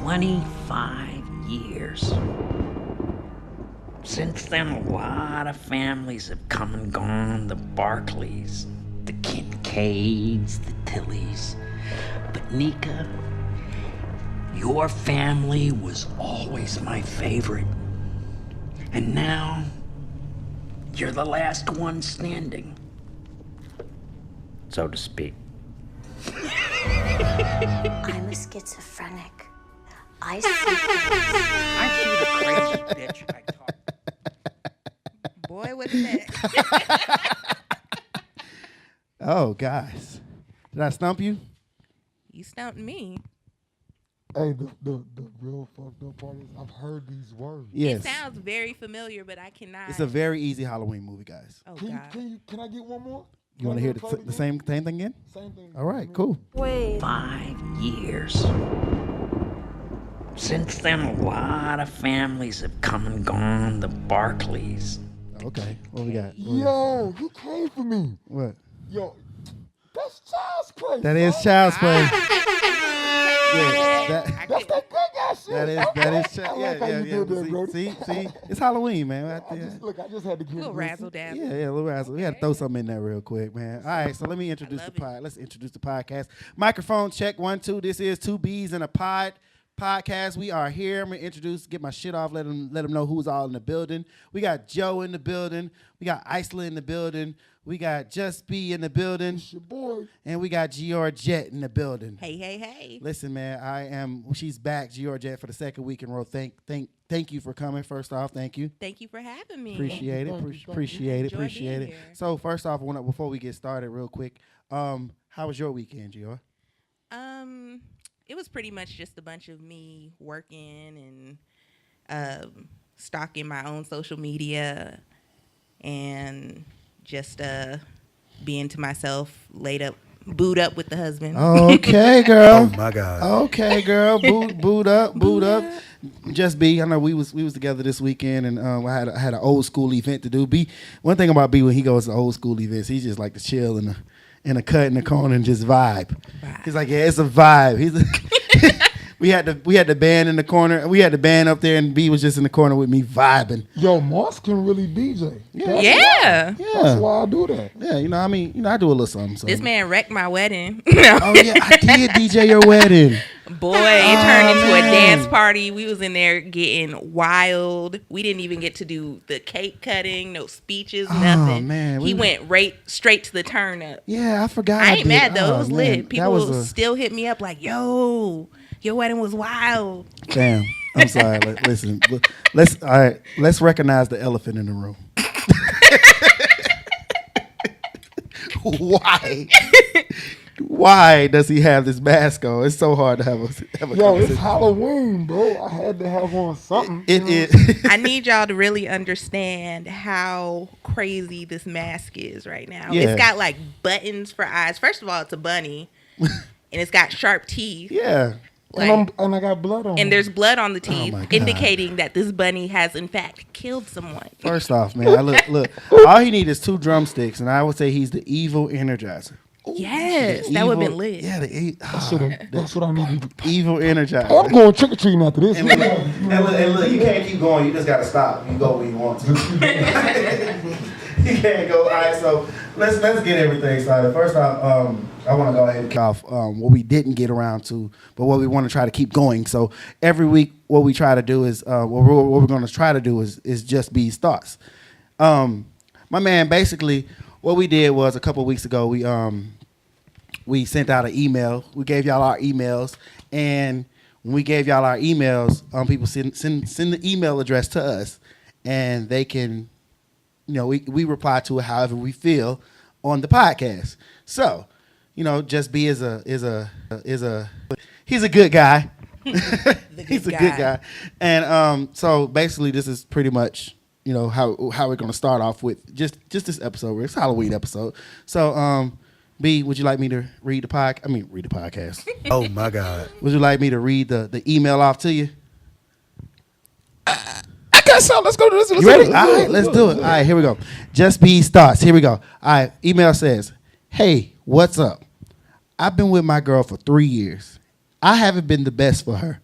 25 years. Since then, a lot of families have come and gone. The Barclays, the Kincaids, the Tillys. But Nika, your family was always my favorite. And now, you're the last one standing, so to speak. I'm a schizophrenic. I see Aren't you the crazy bitch I talk? Boy, what's that? Oh, guys. Did I stump you? You stumped me. Hey, the real fucked up part is I've heard these words. Yes. It sounds very familiar, but I cannot. It's a very easy Halloween movie, guys. Oh, Can God. I get one more? You want to hear the same thing again? Same thing. All right, cool. Wait. 5 years. Since then, a lot of families have come and gone. The Barclays. Okay, what we got? Yo, you came for me. What? Yo, that's child's play. That is child's play. Yeah, That's that good guy shit. that is I yeah, like how yeah, you yeah. did that, Brody. See, it's Halloween, man. I just had to give A little you razzle dazzle. Yeah, a little razzle. We had to throw something in there real quick, man. All right, so let me introduce the pod. Let's introduce the podcast. Microphone check 1 2. This is 2 B's in a Pod podcast. We are here. I'm gonna get my shit off. Let them know who's all in the building. We got Joe in the building. We got Iceland in the building. We got Just B in the building. It's your boy. And we got Georgette in the building. Hey, hey, hey. Listen, man, she's back, Georgette, for the second week in a row. Thank you for coming. First off, thank you. Thank you for having me. Appreciate it. Enjoy being here. So first off, before we get started, real quick, how was your weekend, Gio? It was pretty much just a bunch of me working and stalking my own social media and just being to myself, booed up with the husband. Okay, girl. Oh my God. Okay, girl. Boot up. Just B. I know we was together this weekend, and I had an old school event to do. B. One thing about B, when he goes to old school events, he just like to chill in a cut in the corner and just vibe. He's like, yeah, it's a vibe. We had the band in the corner. We had the band up there, and B was just in the corner with me vibing. Yo, Moss can really DJ. Yeah. That's why I do that. Yeah, I do a little something. So. This man wrecked my wedding. Oh yeah, I did DJ your wedding. Boy, it turned into a dance party. We was in there getting wild. We didn't even get to do the cake cutting, no speeches, nothing. Man, he went straight to the turn up. Yeah, I forgot. I ain't mad though. It was lit. Man, People still hit me up like, yo, your wedding was wild. Damn. I'm sorry. Listen. Let's recognize the elephant in the room. Why does he have this mask on? It's so hard to have a Yo, it's Halloween, bro. I had to have on something. It is. I need y'all to really understand how crazy this mask is right now. Yeah. It's got like buttons for eyes. First of all, it's a bunny, and it's got sharp teeth. Yeah. Like, and I got blood on and me. there's blood on the teeth, my God. indicating that this bunny has in fact killed someone. First off, man, look. All he needs is 2 drumsticks, and I would say he's the evil energizer. Yes, The that would have evil- been lit. Yeah, That's what I need. evil energizer. Hey, I'm going trick or treating after this. And look, you can't keep going. You just got to stop. You go where you want to. You can't go. All right, so let's get everything started. First off, I want to go ahead and kick off what we didn't get around to, but what we want to try to keep going. So every week, what we try to do is, what we're going to try to do is just B's thoughts. My man, basically, what we did was a couple of weeks ago, we sent out an email. We gave y'all our emails, and when we gave y'all our emails, people send the email address to us, and they can, we reply to it however we feel on the podcast. So, Just B is a he's a good guy. He's a good guy, and so basically, this is pretty much how we're gonna start off with just this episode. It's a Halloween episode. So, B, would you like me to read the podcast? Oh my God. Would you like me to read the email off to you? I got something. Let's go to this. You ready? All right, let's do it. All right, here we go. Just B's thoughts. Here we go. All right, email says, "Hey, what's up? I've been with my girl for 3 years. I haven't been the best for her.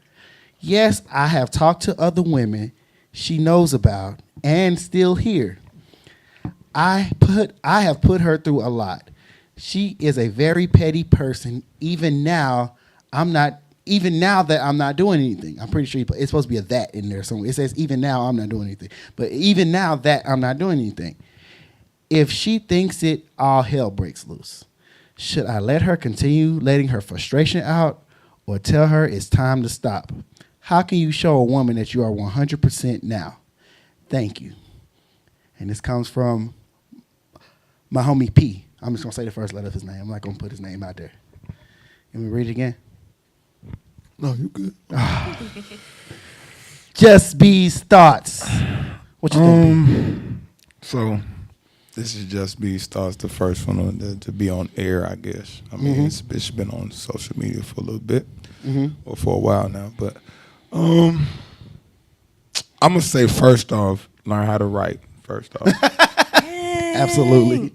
Yes, I have talked to other women she knows about and still here. I have put her through a lot. She is a very petty person. Even now that I'm not doing anything. I'm pretty sure it's supposed to be a that in there somewhere. It says even now I'm not doing anything. But even now that I'm not doing anything. If she thinks it, all hell breaks loose. Should I let her continue letting her frustration out or tell her it's time to stop? How can you show a woman that you are 100% now? Thank you. And this comes from my homie P. I'm just going to say the first letter of his name. I'm not going to put his name out there. Can we read it again? No, you good. Just B's thoughts. What you think, B? So, this is Just B's thoughts, the first one to be on air, I guess. I mean, it's been on social media for a little bit, or for a while now. But I'm going to say, first off, learn how to write, first off. Absolutely.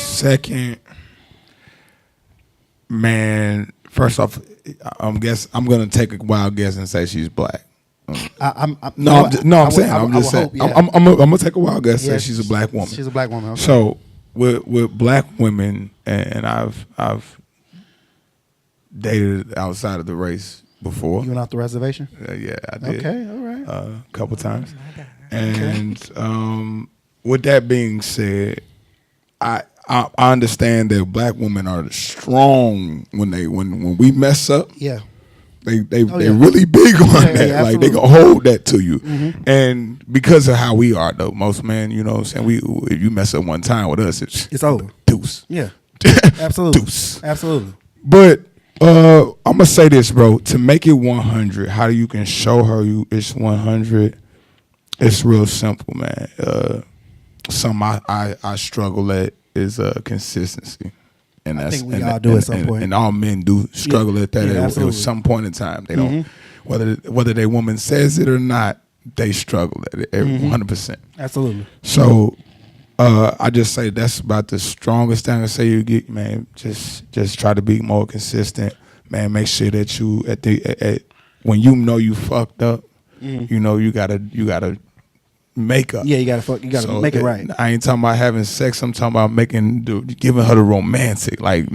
Second, man, first off, I'm gonna take a wild guess and say she's black. I'm saying I'm gonna take a wild guess and say she's a black woman. She's a black woman. Okay. So with black women, and I've dated outside of the race before. You went off the reservation? Yeah, I did. Okay, all right. A couple times. And with that being said, I understand that black women are strong when we mess up. Yeah. They really big on that. Yeah, like they can hold that to you. And because of how we are though, most men, you know what I'm saying, if you mess up one time with us, it's over. Deuce. Yeah. Absolutely. Deuce. Absolutely. But I'm gonna say this, bro. To make it 100, how you can show her it's 100, it's real simple, man. Something I struggle at is consistency, and I think we all do at some point. And all men do struggle at that at some point in time. They don't, whether their woman says it or not, they struggle at it 100%. Absolutely. So I just say that's about the strongest thing I say you get, man. Just try to be more consistent, man. Make sure that you when you know you fucked up, you know you gotta make up. Yeah, you gotta make it right. I ain't talking about having sex. I'm talking about giving her the romantic, like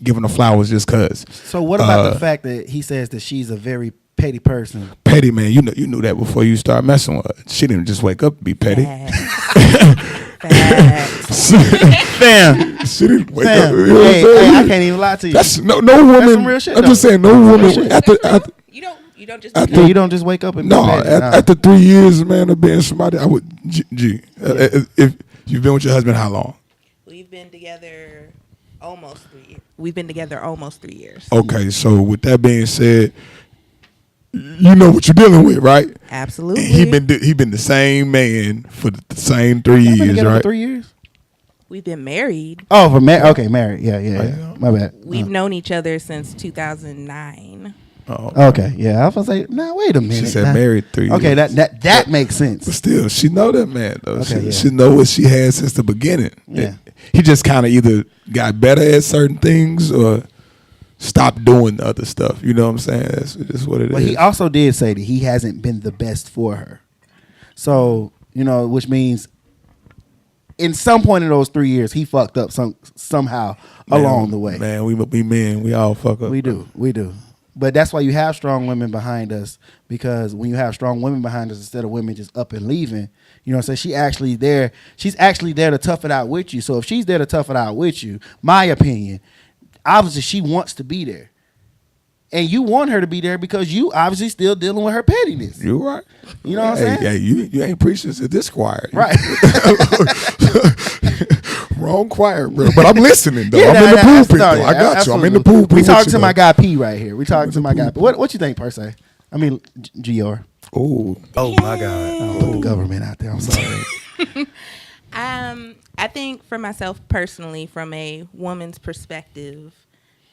giving her flowers just cause. So what about the fact that he says that she's a very petty person? Petty, man. You knew that before you start messing with her. She didn't just wake up and be petty. Fam. She didn't wake up. You know hey, I can't even lie to you. That's no woman. That's some real shit, I'm just saying, no woman after You don't just wake up and no. After 3 years, man, of being somebody, I would. If you've been with your husband, how long? We've been together almost 3 years. We've been together almost 3 years. Okay, so with that being said, you know what you're dealing with, right? Absolutely. And he been the same man for the same 3 years, been together right? For 3 years. We've been married. Oh, okay, married. Yeah. My bad. We've known each other since 2009. Oh, okay. Yeah, I was gonna say, wait a minute. She said married 3 years. Okay, that makes sense. But still, she know that man though. Okay, she know what she had since the beginning. Yeah. He just kind of either got better at certain things or stopped doing the other stuff. You know what I'm saying? That's just what it is. But he also did say that he hasn't been the best for her. So, which means in some point in those 3 years, he fucked up somehow along the way. Man, we men. We all fuck up. We do. But that's why you have strong women behind us, because when you have strong women behind us, instead of women just up and leaving, so she's actually there to tough it out with you. So if she's there to tough it out with you, my opinion, obviously she wants to be there. And you want her to be there because you obviously still dealing with her pettiness. You're right. You know what I'm saying? Yeah, you ain't preaching to this choir. Right. Wrong choir, bro. But I'm listening, though. Yeah, I'm in the pulpit, though. Yeah, I got absolutely. you. I'm in the pulpit. We talking to my guy P right here. We talking to my guy P. What you think, per se? I mean, GR. Oh my God. I'll put the government out there. I'm sorry. I think for myself personally, from a woman's perspective,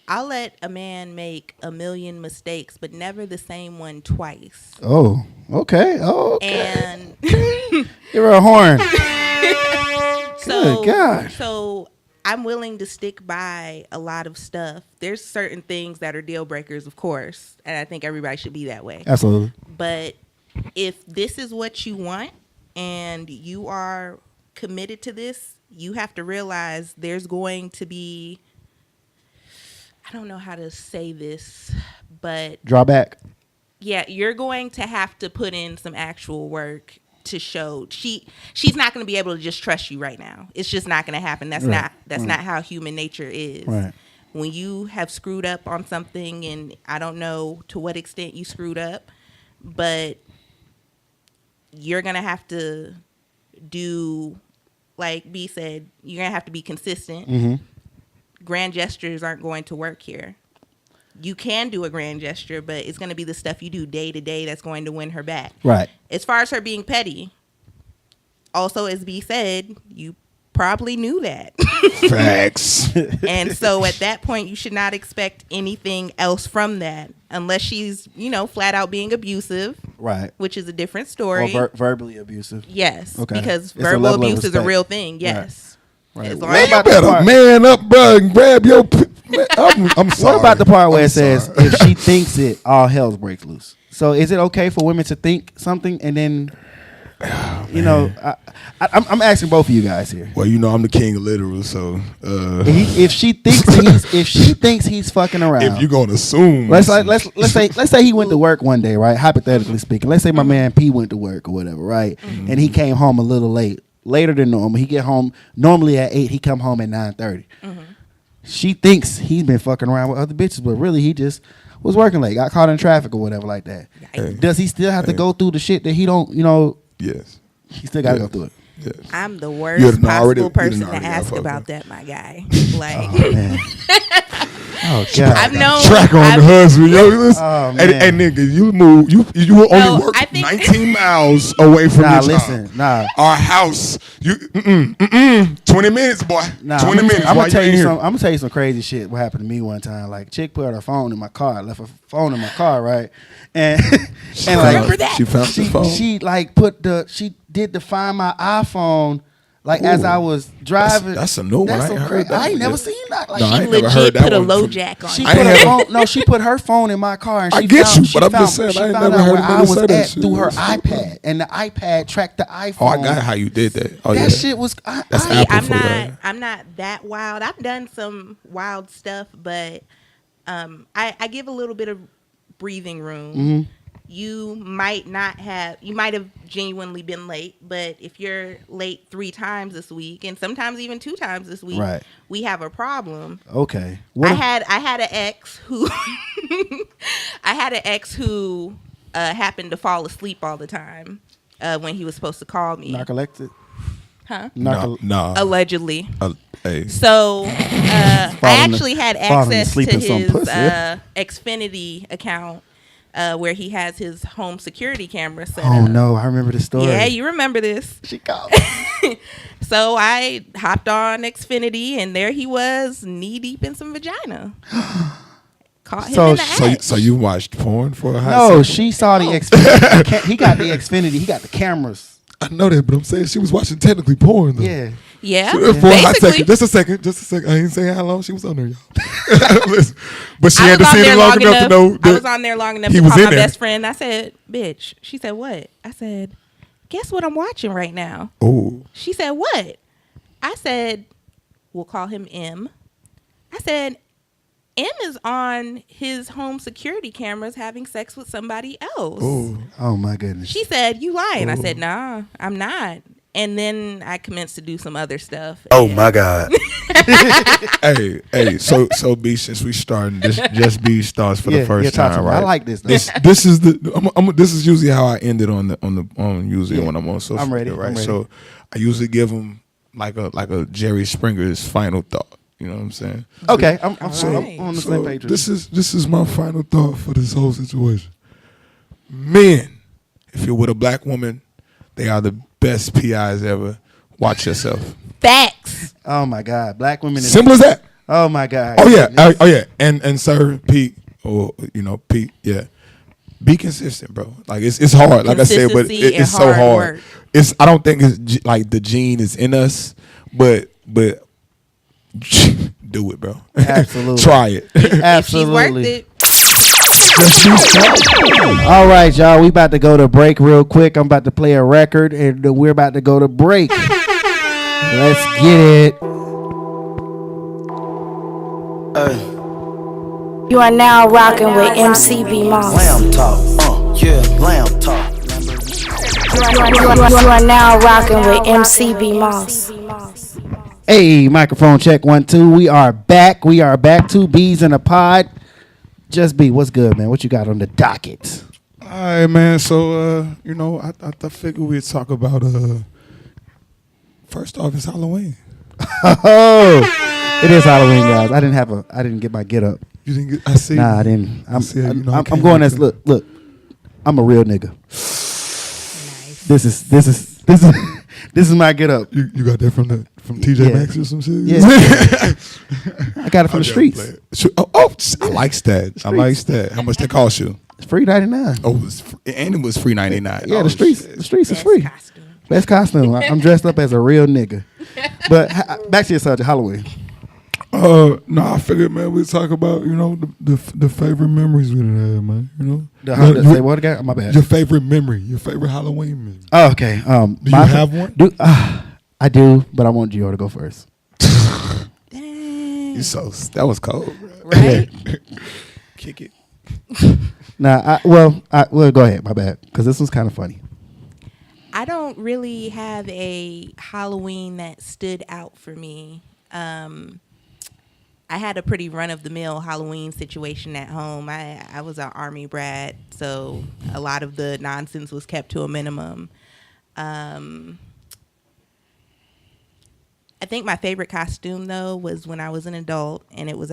I'll let a man make a million mistakes, but never the same one twice. Oh, okay. And you're a horn. So, Good God. So I'm willing to stick by a lot of stuff. There's certain things that are deal breakers, of course, and I think everybody should be that way. Absolutely. But if this is what you want and you are committed to this, you have to realize there's going to be, I don't know how to say this, but Drawback. yeah, you're going to have to put in some actual work to show she's not going to be able to just trust you right now. It's just not going to happen. That's not how human nature is. Right. When you have screwed up on something, and I don't know to what extent you screwed up, but you're going to have to do, like B said, you're going to have to be consistent. Mm-hmm. Grand gestures aren't going to work here. You can do a grand gesture, but it's going to be the stuff you do day to day that's going to win her back. Right. As far as her being petty, also, as B said, you probably knew that. Facts. And so at that point, you should not expect anything else from that unless she's, flat out being abusive. Right. Which is a different story. Or verbally abusive. Yes. Okay. Because It's a verbal level of abuse is a respect. real thing. Yes. Right. As What long as about You the better part- man up, bro, and grab your. I'm sorry. What about the part where I'm it says sorry. if she thinks it, all hell's breaks loose? So is it okay for women to think something and then, I'm asking both of you guys here. Well, I'm the king of literal, so If she thinks he's fucking around, if you're gonna assume, let's say he went to work one day, right? Hypothetically speaking, let's say my man P went to work or whatever, right? Mm-hmm. And he came home a little late, later than normal. He get home normally at 8. He come home at 9:30. She thinks he's been fucking around with other bitches, but really he just was working late, got caught in traffic or whatever like that. Hey. Does he still have to go through the shit that he don't? yes, He still got to go through it. yes. I'm the You worst done already- possible you done person to already got ask fucked about up. that, my guy. Like, Oh man. Oh god. I've known. Track on I've- the husband, yo. Listen, Oh, hey, man. nigga, you move. You will only No, work I think- 19 miles away from Nah, your listen, job. nah. Our house, 20 minutes, boy. Nah, 20 minutes. I'm while gonna tell in you here. some. I'm gonna tell you some crazy shit. What happened to me one time? Like, chick put her phone in my car. Left her phone in my car, right? And and like Remember that? She found the phone. she like she did to find my iPhone. Like as Ooh. I was driving. That's a new one. I ain't heard that I ain't one never yet. seen that. Like No, I She ain't never heard legit that put a one low from- jack on she it. I put ain't her had- phone. No, she put her phone in my car. And I she get found, you, she but I'm found, just saying, she I ain't found never out heard where nobody I was say that at shit. through her iPad, and the iPad tracked the iPhone. Oh, I got how you did that. Oh, that yeah. shit was. That's See, Apple I'm for you, not. right? I'm not that wild. I've done some wild stuff, but I give a little bit of breathing room. Mm-hmm. You might have genuinely been late, but if you're late 3 times this week, and sometimes even 2 times this week, Right. we have a problem. Okay. I had an ex who happened to fall asleep all the time when he was supposed to call me. narcoleptic. Huh? No. Allegedly. Hey. So I actually had falling access asleep to in some his pussy. Xfinity account where he has his home security camera set Oh up. no, I remember the story. Yeah, you remember this. She called. So I hopped on Xfinity, and there he was, knee deep in some vagina. Caught him So- in the act. So you watched porn for a hot No, second? she saw the Xfinity. He got the Xfinity. He got the cameras. I know that, but I'm saying she was watching technically porn, though. Yeah. Yeah, For a hot basically. second. Just a second. I ain't saying how long she was on there, y'all. Listen, but she I had was to on see there it long long enough to know enough. I was that on there long enough he to was call in my there. best friend. I said, "Bitch." She said, "What?" I said, "Guess what I'm watching right now." Oh, She said, "What?" I said, "We'll call him M." I said, "M is on his home security cameras having sex with somebody else." Oh my goodness. She said, "You lying?" I said, "Nah, I'm not." And then I commenced to do some other stuff. Oh and- my God. hey. So B, since we starting this, just B starts for the first talk to time, me. right? I like this. Though. This is the this is usually how I end it on usually when I'm on social I'm ready, media, right? I'm ready. So I usually give them like a Jerry Springer's final thought. You know what I'm saying? Okay, I'm right. on the same page. with This is my final thought for this whole situation. Men, if you're with a black woman, they are the best PIs ever. Watch yourself. Facts. Oh my God, black women. Simple as that. Oh my God. Oh yeah, and sir Pete, or Pete, yeah. Be consistent, bro. Like it's hard, like I said, but Consistency it's and so hard hard. work. I don't think it's like the gene is in us, but do it, bro. Absolutely. Try it. Absolutely. She's worth it. All right, y'all. We about to go to break real quick. I'm about to play a record, and we're about to go to break. Let's get it. You are now rocking with MCB Moss. Lamb talk, yeah, lamb talk. You are now rocking with MCB Moss. Hey, microphone check 1 2. We are back. We are back. 2 B's in a pod. Just B, what's good, man? What you got on the docket? All right, man. So, I figured we'd talk about, first off, it's Halloween. Oh, it is Halloween, guys. I didn't get my get up. You didn't get, I see. Nah, I didn't. I'm I'm going as, look, I'm a real nigga. Nice. This is my get up. You got that from TJ Maxx or some shit? Yeah. I got it from the streets. I like that. How much that cost you? It's free 99. Oh, it was free 99. Yeah, Oh, the streets is free. Costume. Best costume. I'm dressed up as a real nigga. But back to your subject, Halloween. No, I figured, man, we'd talk about, the favorite memories we done had, man. Say what again? My bad. Your favorite memory, your favorite Halloween memory. Oh, okay. Do you have one? I do, but I want Gio to go first. Dang. That was cold, bro. Right? Kick it. Well, go ahead. My bad, because this one's kind of funny. I don't really have a Halloween that stood out for me. I had a pretty run-of-the-mill Halloween situation at home. I was an Army brat, so a lot of the nonsense was kept to a minimum. I think my favorite costume, though, was when I was an adult, and it was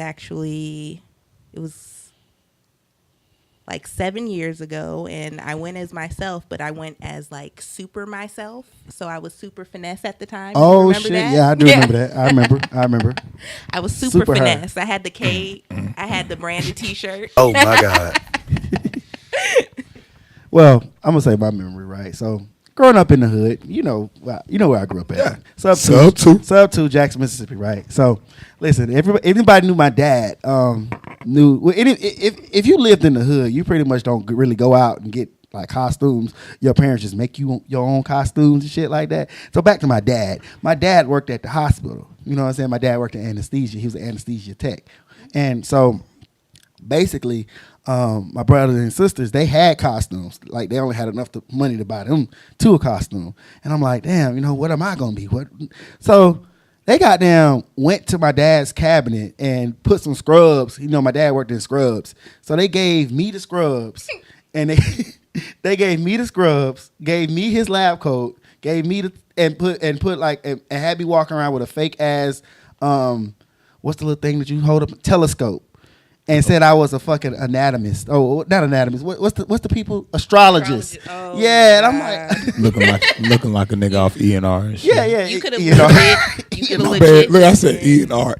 like 7 years ago, and I went as myself, but I went as like super myself. So I was super finesse at the time. Oh, remember shit. that? Yeah, I do remember that. I remember. I was super her. finesse. I had the cape. I had the branded T-shirt. Oh my God. Well, I'm gonna say my memory, right? So, growing up in the hood, you know where I grew up at. Yeah. Sub 2, Jackson, Mississippi, right? So, listen, anybody knew my dad. If you lived in the hood, you pretty much don't really go out and get like costumes. Your parents just make you your own costumes and shit like that. So back to my dad. My dad worked at the hospital. You know what I'm saying? My dad worked in anesthesia. He was an anesthesia tech, and so basically. My brothers and sisters, they had costumes. Like, they only had enough money to buy them a costume. And I'm like, damn, what am I going to be? What? So they went to my dad's cabinet and put some scrubs. My dad worked in scrubs. So they gave me the scrubs. And they gave me the scrubs, gave me his lab coat, gave me and had me walking around with a fake ass, what's the little thing that you hold up? Telescope. And said I was a fucking anatomist. Oh, not anatomist. What's the people? Astrologist. Oh, yeah, and I'm like looking like a nigga off E&R and shit. Yeah. You could have legit. Look, I said E&R.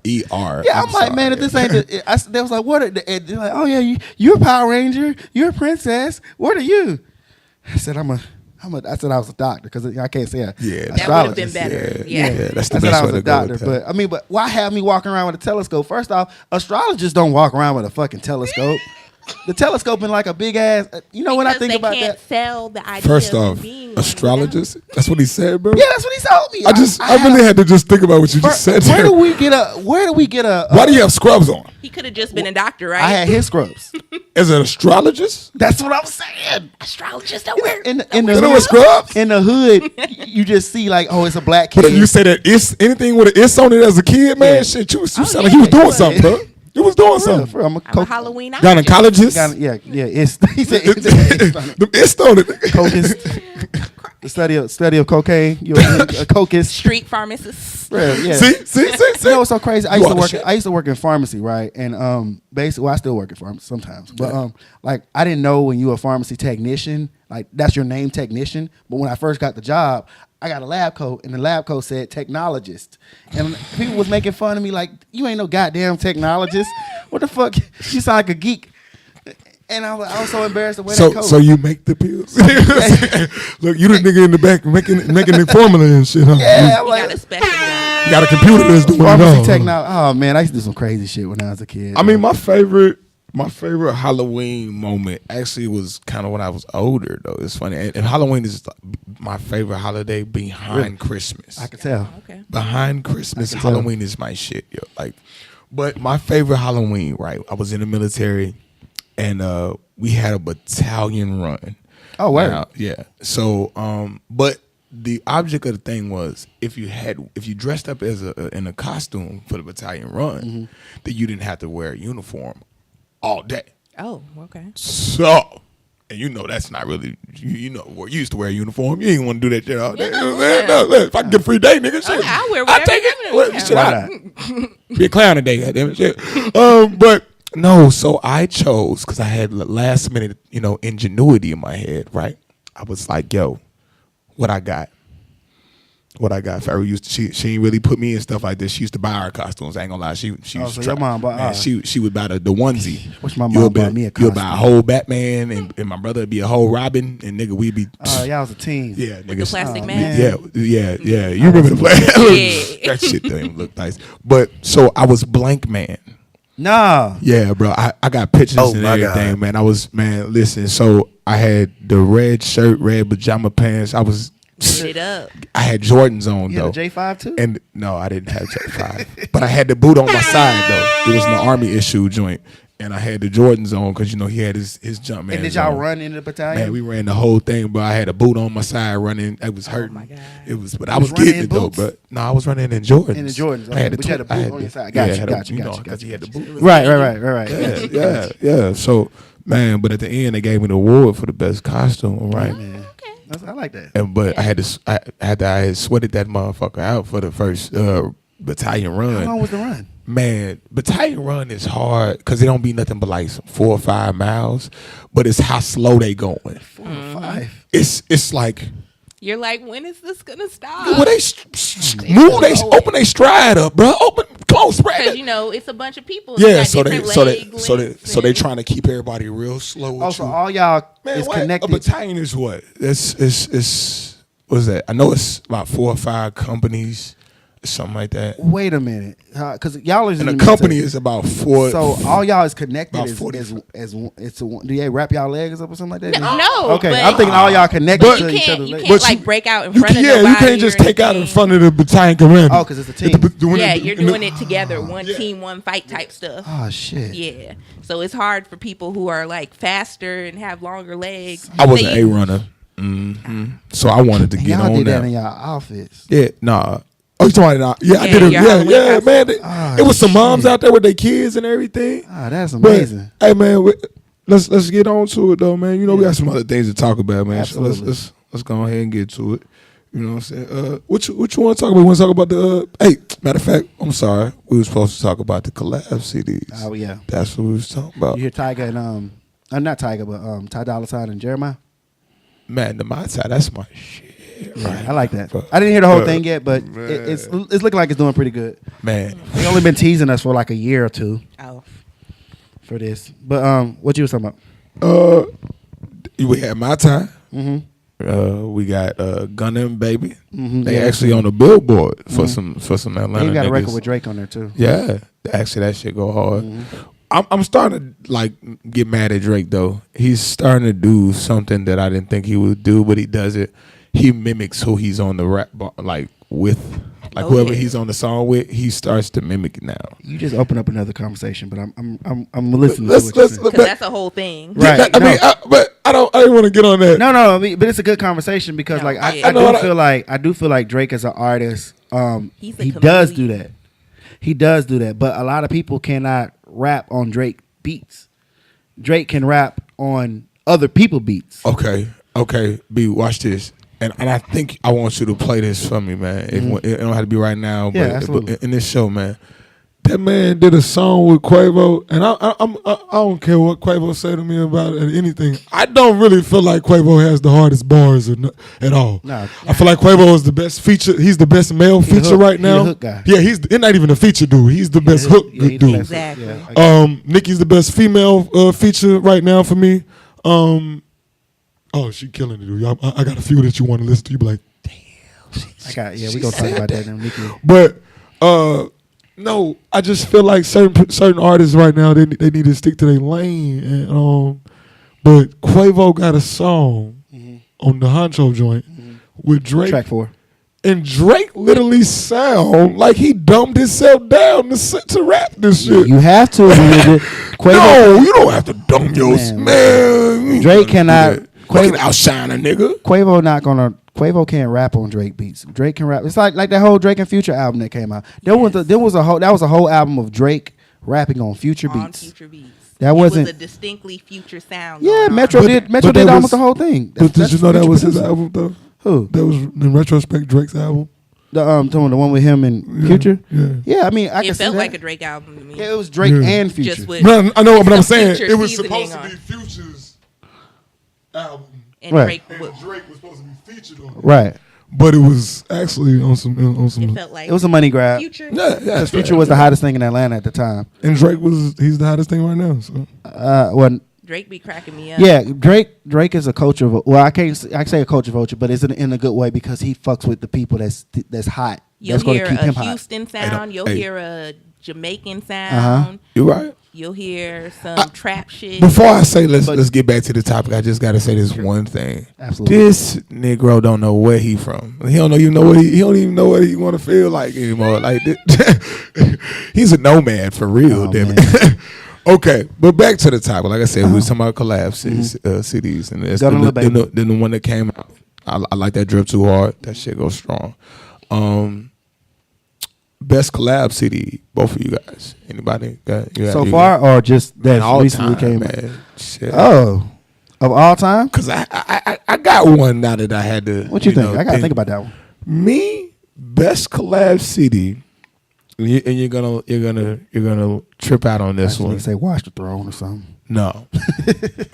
Yeah, I'm like, man, if this ain't they was like, what? They're like, oh yeah, you're a Power Ranger. You're a princess. What are you? I said I said I was a doctor because I can't say that would have been better. Yeah. That's the I said best I was way a to go doctor, with that. but why have me walking around with a telescope? First off, astrologers don't walk around with a fucking telescope. The telescope in like a big ass. When I think about they can't that. sell the idea. First of off, being astrologist. That's what he said, bro. Yeah, that's what he told me. I really had to just think about what you just said. Where do we get a? Why do you have scrubs on? He could have just been a doctor, right? I had his scrubs. As an astrologist? That's what I'm saying. Astrologists don't wear. In the You know what scrubs? In the hood, you just see like, oh, it's a black But kid. if you say that it's anything with an "it's" on it as a kid, man, Yeah. shit, you sound like you was doing something, bro. You was doing something. I'm I'm a Halloween Gynecologist? Yeah. It's he said it's The "it's" on it. cocist. The study of cocaine. You're a cocist. street pharmacist. Yeah. See? You know what's so crazy? I You used oughta to work. shit. I used to work in pharmacy, right? And basically, I still work in pharmacy sometimes. But like, I didn't know when you were a pharmacy technician, like that's your name, technician. But when I first got the job, I got a lab coat, and the lab coat said technologist, and people was making fun of me like, you ain't no goddamn technologist. What the fuck? You sound like a geek. And I was so embarrassed to wear that coat. So you make the pills? Look, you the nigga in the back making the formula and shit, huh? Yeah, I'm He like, got a special guy. You got a computer that's doing it all. Pharmacy technology. Oh man, I used to do some crazy shit when I was a kid. I mean, my favorite Halloween moment actually was kind of when I was older, though. It's funny. And Halloween is my favorite holiday behind Christmas. I can tell. Okay. Behind Christmas, Halloween is my shit, yo. Like, but my favorite Halloween, right? I was in the military, and we had a battalion run. Oh, wow. Now, yeah. So, but the object of the thing was if you dressed up as in a costume for the battalion run, then you didn't have to wear a uniform all day. Oh, okay. So, and you know that's not really you used to wear a uniform. You ain't want to do that shit all day. No, if I can get a free day, nigga, shit. I'll wear I whatever. take it. Well, shit, Why be a clown today, goddamn it, shit. But no, so I chose because I had last minute, ingenuity in my head. Right, I was like, yo, what I got. Pharaoh she ain't really put me in stuff like this. She used to buy our costumes. I ain't gonna lie. She used so to your mom bought she would buy the onesie. Which my mom bought me a costume. You'll buy a whole Batman and my brother would be a whole Robin and nigga we'd be y'all was a team. yeah, With the plastic man. mask. Yeah. You remember the play? Yeah. That shit don't even look nice. But so I was blank man. Nah. Yeah, bro. I got pictures and everything, man. I was listen, so I had the red shirt, red pajama pants. I was Put it up. I had Jordans on You though. had a J5 too? And no, I didn't have J5. But I had the boot on my side though. It was an army issue joint. And I had the Jordans on because he had his jump man. And did y'all run into the battalion? Man, we ran the whole thing, but I had a boot on my side running. I was hurting. my God. It was, but I was getting it though. boots? But no, I was running in Jordans. In the Jordans. I had Okay, but you had a boot on your side. Got you, got you. Because he had the boot. Right. Yeah. So man, but at the end they gave me the award for the best costume. Right. Man. I like that. And but I had sweated that motherfucker out for the first battalion run. How long was the run? Man, battalion run is hard because it don't be nothing but like 4 or 5 miles, but it's how slow they going. 4 or 5. It's like You're like, when is this gonna stop? well, they move, they open their stride up, bro. Open, come on, spread. Because it's a bunch of people. Yeah, so they trying to keep everybody real slow. With Also, you. all y'all Man, is what? connected. A battalion is what? It's what is that? I know it's about 4 or 5 companies, something like that. Wait a minute, because y'all is And in a the company military. is about 4. So all y'all is connected About as 40. do they wrap y'all legs up or something like that? No. Okay, but I'm thinking all y'all connected But- to you each can't, other's you legs. can't But like you- break out in front of nobody. you can't just or take out in anything. front of the battalion commander. Oh, 'cause it's a team. Yeah, you're doing it together, one team, one fight type stuff. Oh shit. Yeah, so it's hard for people who are like faster and have longer legs. I was So an you- A runner, so I wanted to And get y'all on did that in that. y'all outfits. Yeah, nah. Oh, you talking about? Yeah, I Yeah, did it. your Yeah, Halloween yeah, costume. man. Oh, It was some moms shit. out there with their kids and everything. Ah, that's But, amazing. hey, man, let's get on to it though, man. You know we got some other things to talk about, man. Absolutely. So let's go ahead and get to it. You know what I'm saying? What you want to talk about? You want to talk about the? Hey, matter of fact, I'm sorry. We were supposed to talk about the collab CDs. Oh yeah. That's what we was talking about. You hear Tyga and not Tyga, but Ty Dolla $ign and Jeremiah. Man, the my side, that's my shit. Right. I like that. I didn't hear the whole thing yet, but Man. it's looking like it's doing pretty good. Man, They only been teasing us for like a year or two Oh, for this. But what you was talking about? we had my time. Mm-hmm. We got Gunna and Baby. They Yeah. actually on the billboard for some Atlanta. You got a niggas. record with Drake on there too. Yeah, actually that shit go hard. I'm starting to like get mad at Drake though. He's starting to do something that I didn't think he would do, but he does it. He mimics who he's on the rap like with, like whoever yeah. he's on the song with. He starts to mimic it now. You just open up another conversation, but I'm listening Let's- to what you're let's- saying. because that's a whole thing. Right. I mean, but I didn't want to get on that. No, I mean, but it's a good conversation because No, like yeah. I do feel like Drake as an artist, He's a he does do chameleon. that. He does do that, but a lot of people cannot rap on Drake beats. Drake can rap on other people beats. Okay, B, watch this. And I think I want you to play this for me, man. It don't have to be right now, Yeah, but absolutely. in this show, man. That man did a song with Quavo, and I don't care what Quavo say to me about it or anything. I don't really feel like Quavo has the hardest bars at all. No. I feel like Quavo is the best feature. He's the best male feature hook- right he the now. hook guy. Yeah, he's not even a feature dude. He's the best hook Yeah, he the dude. best hook, Exactly. yeah. Nicki's the best female feature right now for me. Oh, she killing it, dude. I got a few that you want to listen to. You be like, We gonna talk about that in Nicki. but No, I just feel like certain artists right now they need to stick to their lane, and but Quavo got a song on the Honcho joint with Drake. Track 4. And Drake literally sound like he dumbed himself down to rap this shit. You have to. Quavo, no, you don't have to dumb yourself, man. Drake cannot. Quavo outshine a nigga. Quavo can't rap on Drake beats. Drake can rap. It's like that whole Drake and Future album that came out. That was a whole album of Drake rapping on Future beats. Future beats. That wasn't a distinctly Future sound. Yeah, Metro did almost the whole thing. But did you know that was his album though? Who? That was in retrospect Drake's album. The one with him and Future. Yeah. I mean, I can see felt that. like a Drake album to me. Yeah, it was Drake and Future. Just with I know, but I'm saying Future it was seasoning supposed to be Future's album, and Right. Drake was supposed to be featured on it. Right. But it was actually on some. It felt like It was a money grab. Future. Yeah. Because Future was the hottest thing in Atlanta at the time. And he's the hottest thing right now. So Well, Drake be cracking me up. yeah, Drake is a culture. I say a culture vulture, but it's in a good way because he fucks with the people that's hot. You'll That's going hear to keep a him hot. Houston sound. You'll hey. hear a Jamaican sound. you're right. You'll hear some trap shit. Before I say let's get back to the topic, I just gotta say this one thing. Absolutely. This Negro don't know where he from. He don't even know what he want to feel like anymore. Like he's a nomad for real. Oh, damn man. it. Okay, but back to the topic. Like I said, we was talking about collab cities, and it's the one that came out. I like that Drip Too Hard. That shit goes strong. Best collab CD, both of you guys. Anybody got So far, or just that recently came? Man. Shit. Oh, of all time? Cause I got one now that I had to. What you think? I gotta think about that one. Me, best collab CD, and you're gonna trip out on this one. You say Watch the Throne or something. No,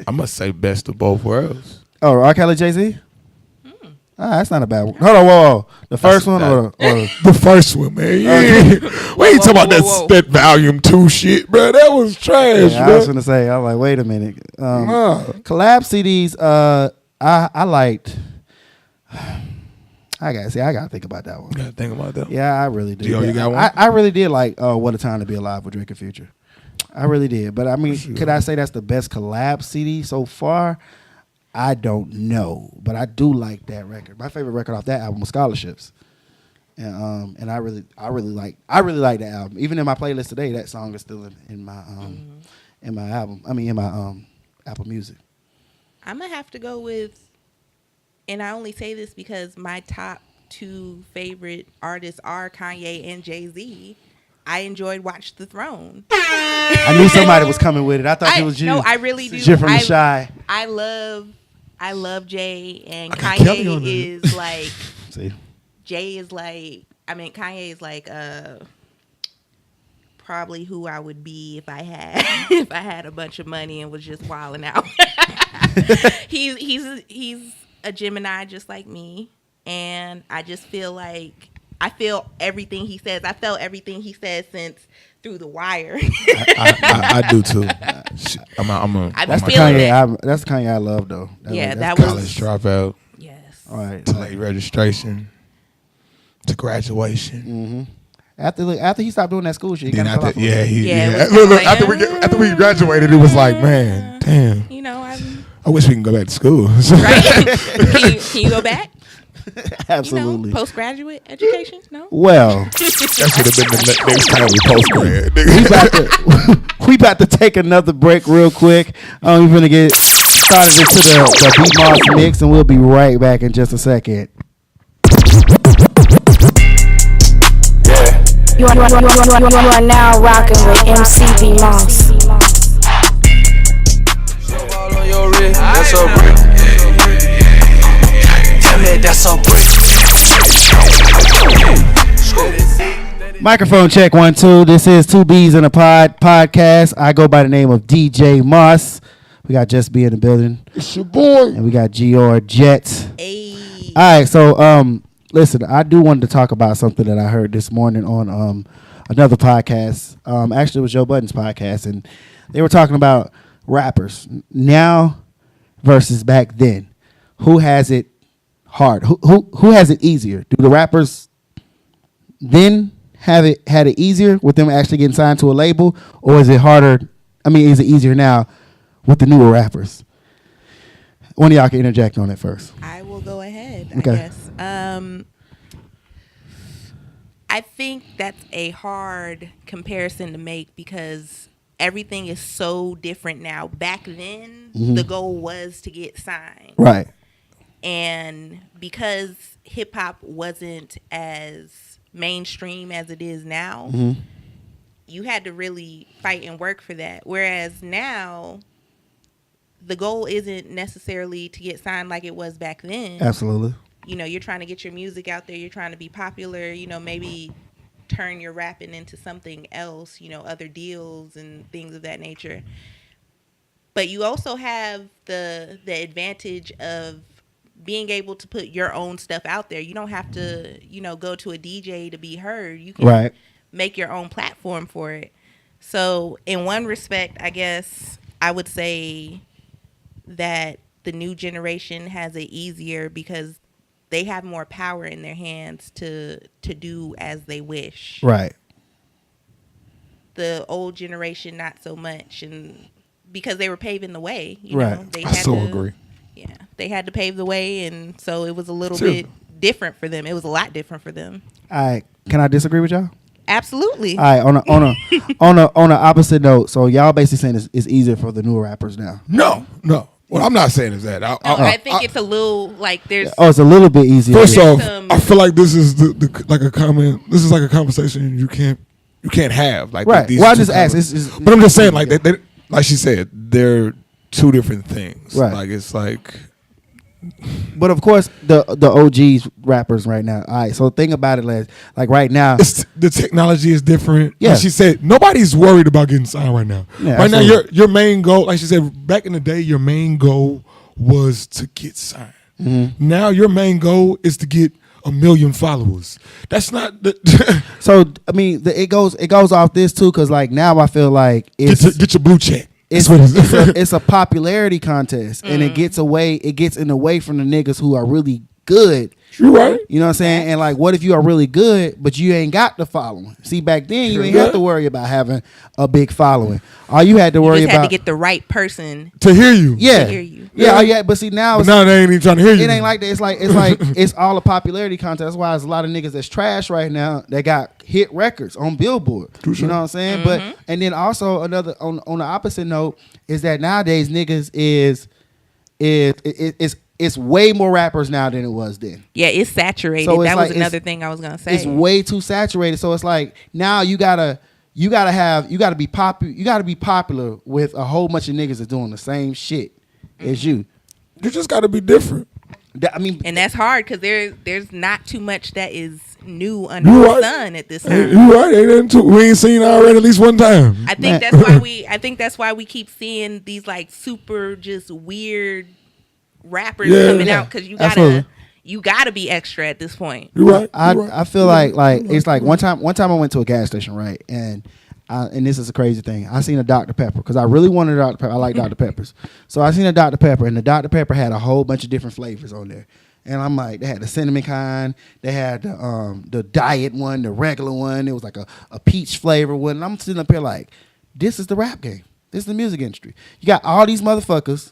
I must say best of both worlds. Oh, R. Kelly, Jay-Z? That's not a bad one. Hold on, whoa. The first one or The first one, man. We ain't talking about that volume 2 shit, bro. That was trash, yeah, bro. I was gonna say, I was like, wait a minute. Collab CDs, I liked. I gotta think about that one. You gotta think about that. Yeah, I really did. You got one? I really did like What a Time to Be Alive with Drake and Future. I really did. But I mean, could I say that's the best collab CD so far? I don't know, but I do like that record. My favorite record off that album was Scholarships, and I really like that album. Even in my playlist today, that song is still in my album. I mean, in my Apple Music. I'm gonna have to go with, and I only say this because my top 2 favorite artists are Kanye and Jay-Z. I enjoyed Watch the Throne. I knew somebody was coming with it. I thought it was you. No, I really do. Jim from The Shy. I love Jay, and Kelly on Kanye is like. See. Jay is like. I mean, Kanye is like probably who I would be if I had a bunch of money and was just wilding out. He's a Gemini just like me, and I just feel like I feel everything he says. I felt everything he said since Through the Wire. I do too. That's the Kanye I love though. That was College Dropout. Yes. All right. To late registration. To graduation. Mm-hmm. After he stopped doing that school shit, he Then kinda fell after, off a yeah, little look, after we graduated, it was like, man, damn. You know, I wish we can go back to school. right? Can you go back? bit. Absolutely. Postgraduate education? No. Well, That should have been the next time we post grad. we about to take another break real quick. We're gonna get started into the Beat Moss mix, and we'll be right back in just a second. You are now rocking with MCB Moss. That's a brick. Tell me that's a brick. Microphone check 1 2. This is 2 B's in a podcast. I go by the name of DJ Moss. We got Just B in the building. It's your boy. And we got Gior Jets. Hey. All right, so listen, I do want to talk about something that I heard this morning on another podcast. Actually, it was Joe Budden's podcast, and they were talking about rappers now versus back then. Who has it hard? Who has it easier? Do the rappers then had it easier with them actually getting signed to a label, or is it harder? I mean, is it easier now with the newer rappers? One of y'all can interject on it first. I will go ahead, Okay. I guess. I think that's a hard comparison to make because everything is so different now. Back then, the goal was to get signed. Right. And because hip hop wasn't as mainstream as it is now, you had to really fight and work for that. Whereas now, the goal isn't necessarily to get signed like it was back then. Absolutely. You know, you're trying to get your music out there. You're trying to be popular. You know, maybe turn your rapping into something else, you know, other deals and things of that nature. But you also have the advantage of being able to put your own stuff out there. You don't have to, you know, go to a DJ to be heard. You can make your own platform for it. So in one respect, I guess I would say that the new generation has it easier because they have more power in their hands to do as they wish. Right. The old generation, not so much, and because they were paving the way, you Right. know, they I had so to, agree. Yeah, they had to pave the way, and so it was a little bit different for them. It was a lot different for them. All right. Can I disagree with y'all? Absolutely. All right. On a opposite note. So y'all basically saying it's easier for the newer rappers now. No. What I'm not saying is that. I think it's a little like there's. Oh, it's a little bit easier. First off, some- I feel like this is the like a comment. This is like a conversation you can't have. Like Right. these Well, I two just asked. conversations. But I'm just saying, like they, like she said, they're two different things. Right. Like it's like. But of course, the OGs rappers right now. All right. So think about it, Les. Like right now. The technology is different. Yeah. Like she said, nobody's worried about getting signed right now. Yeah, right absolutely. now, your main goal, like she said, back in the day, your main goal was to get signed. Now your main goal is to get 1 million followers. That's not the So I mean, it goes off this too, because like now I feel like it's get your blue check. it's, That's what it is. it's a popularity contest, and it gets in away from the niggas who are really good. You right. You know what I'm saying? And like, what if you are really good, but you ain't got the following? See, back then you ain't have to worry about having a big following. All you had to worry just about had to get the right person To hear you. yeah, to hear you. yeah. But see now, But now they ain't even trying to hear you. it ain't like that. It's like it's all a popularity contest. That's why there's a lot of niggas that's trash right now that got hit records on Billboard. You know what I'm saying? But and then also another on the opposite note is that nowadays niggas it's way more rappers now than it was then. Yeah, it's saturated. So it's That like- was another thing I was gonna say. It's way too saturated. So it's like now you gotta be popular with a whole bunch of niggas that's doing the same shit as you. You just got to be different. I mean, And that's hard because there's not too much that is new under You the right. sun at this Hey, time. you right. Ain't nothing to, we ain't seen already at least one time. I think that's why we keep seeing these like super just weird rappers coming out because Absolutely. you gotta be extra at this point. You right. I feel like it's like one time I went to a gas station, right, and this is a crazy thing. I seen a Dr. Pepper because I really wanted a Dr. Pepper. I like Dr. Peppers, so I seen a Dr. Pepper, and the Dr. Pepper had a whole bunch of different flavors on there. And I'm like, they had the cinnamon kind, they had the diet one, the regular one. It was like a peach flavor one. And I'm sitting up here like, this is the rap game. This is the music industry. You got all these motherfuckers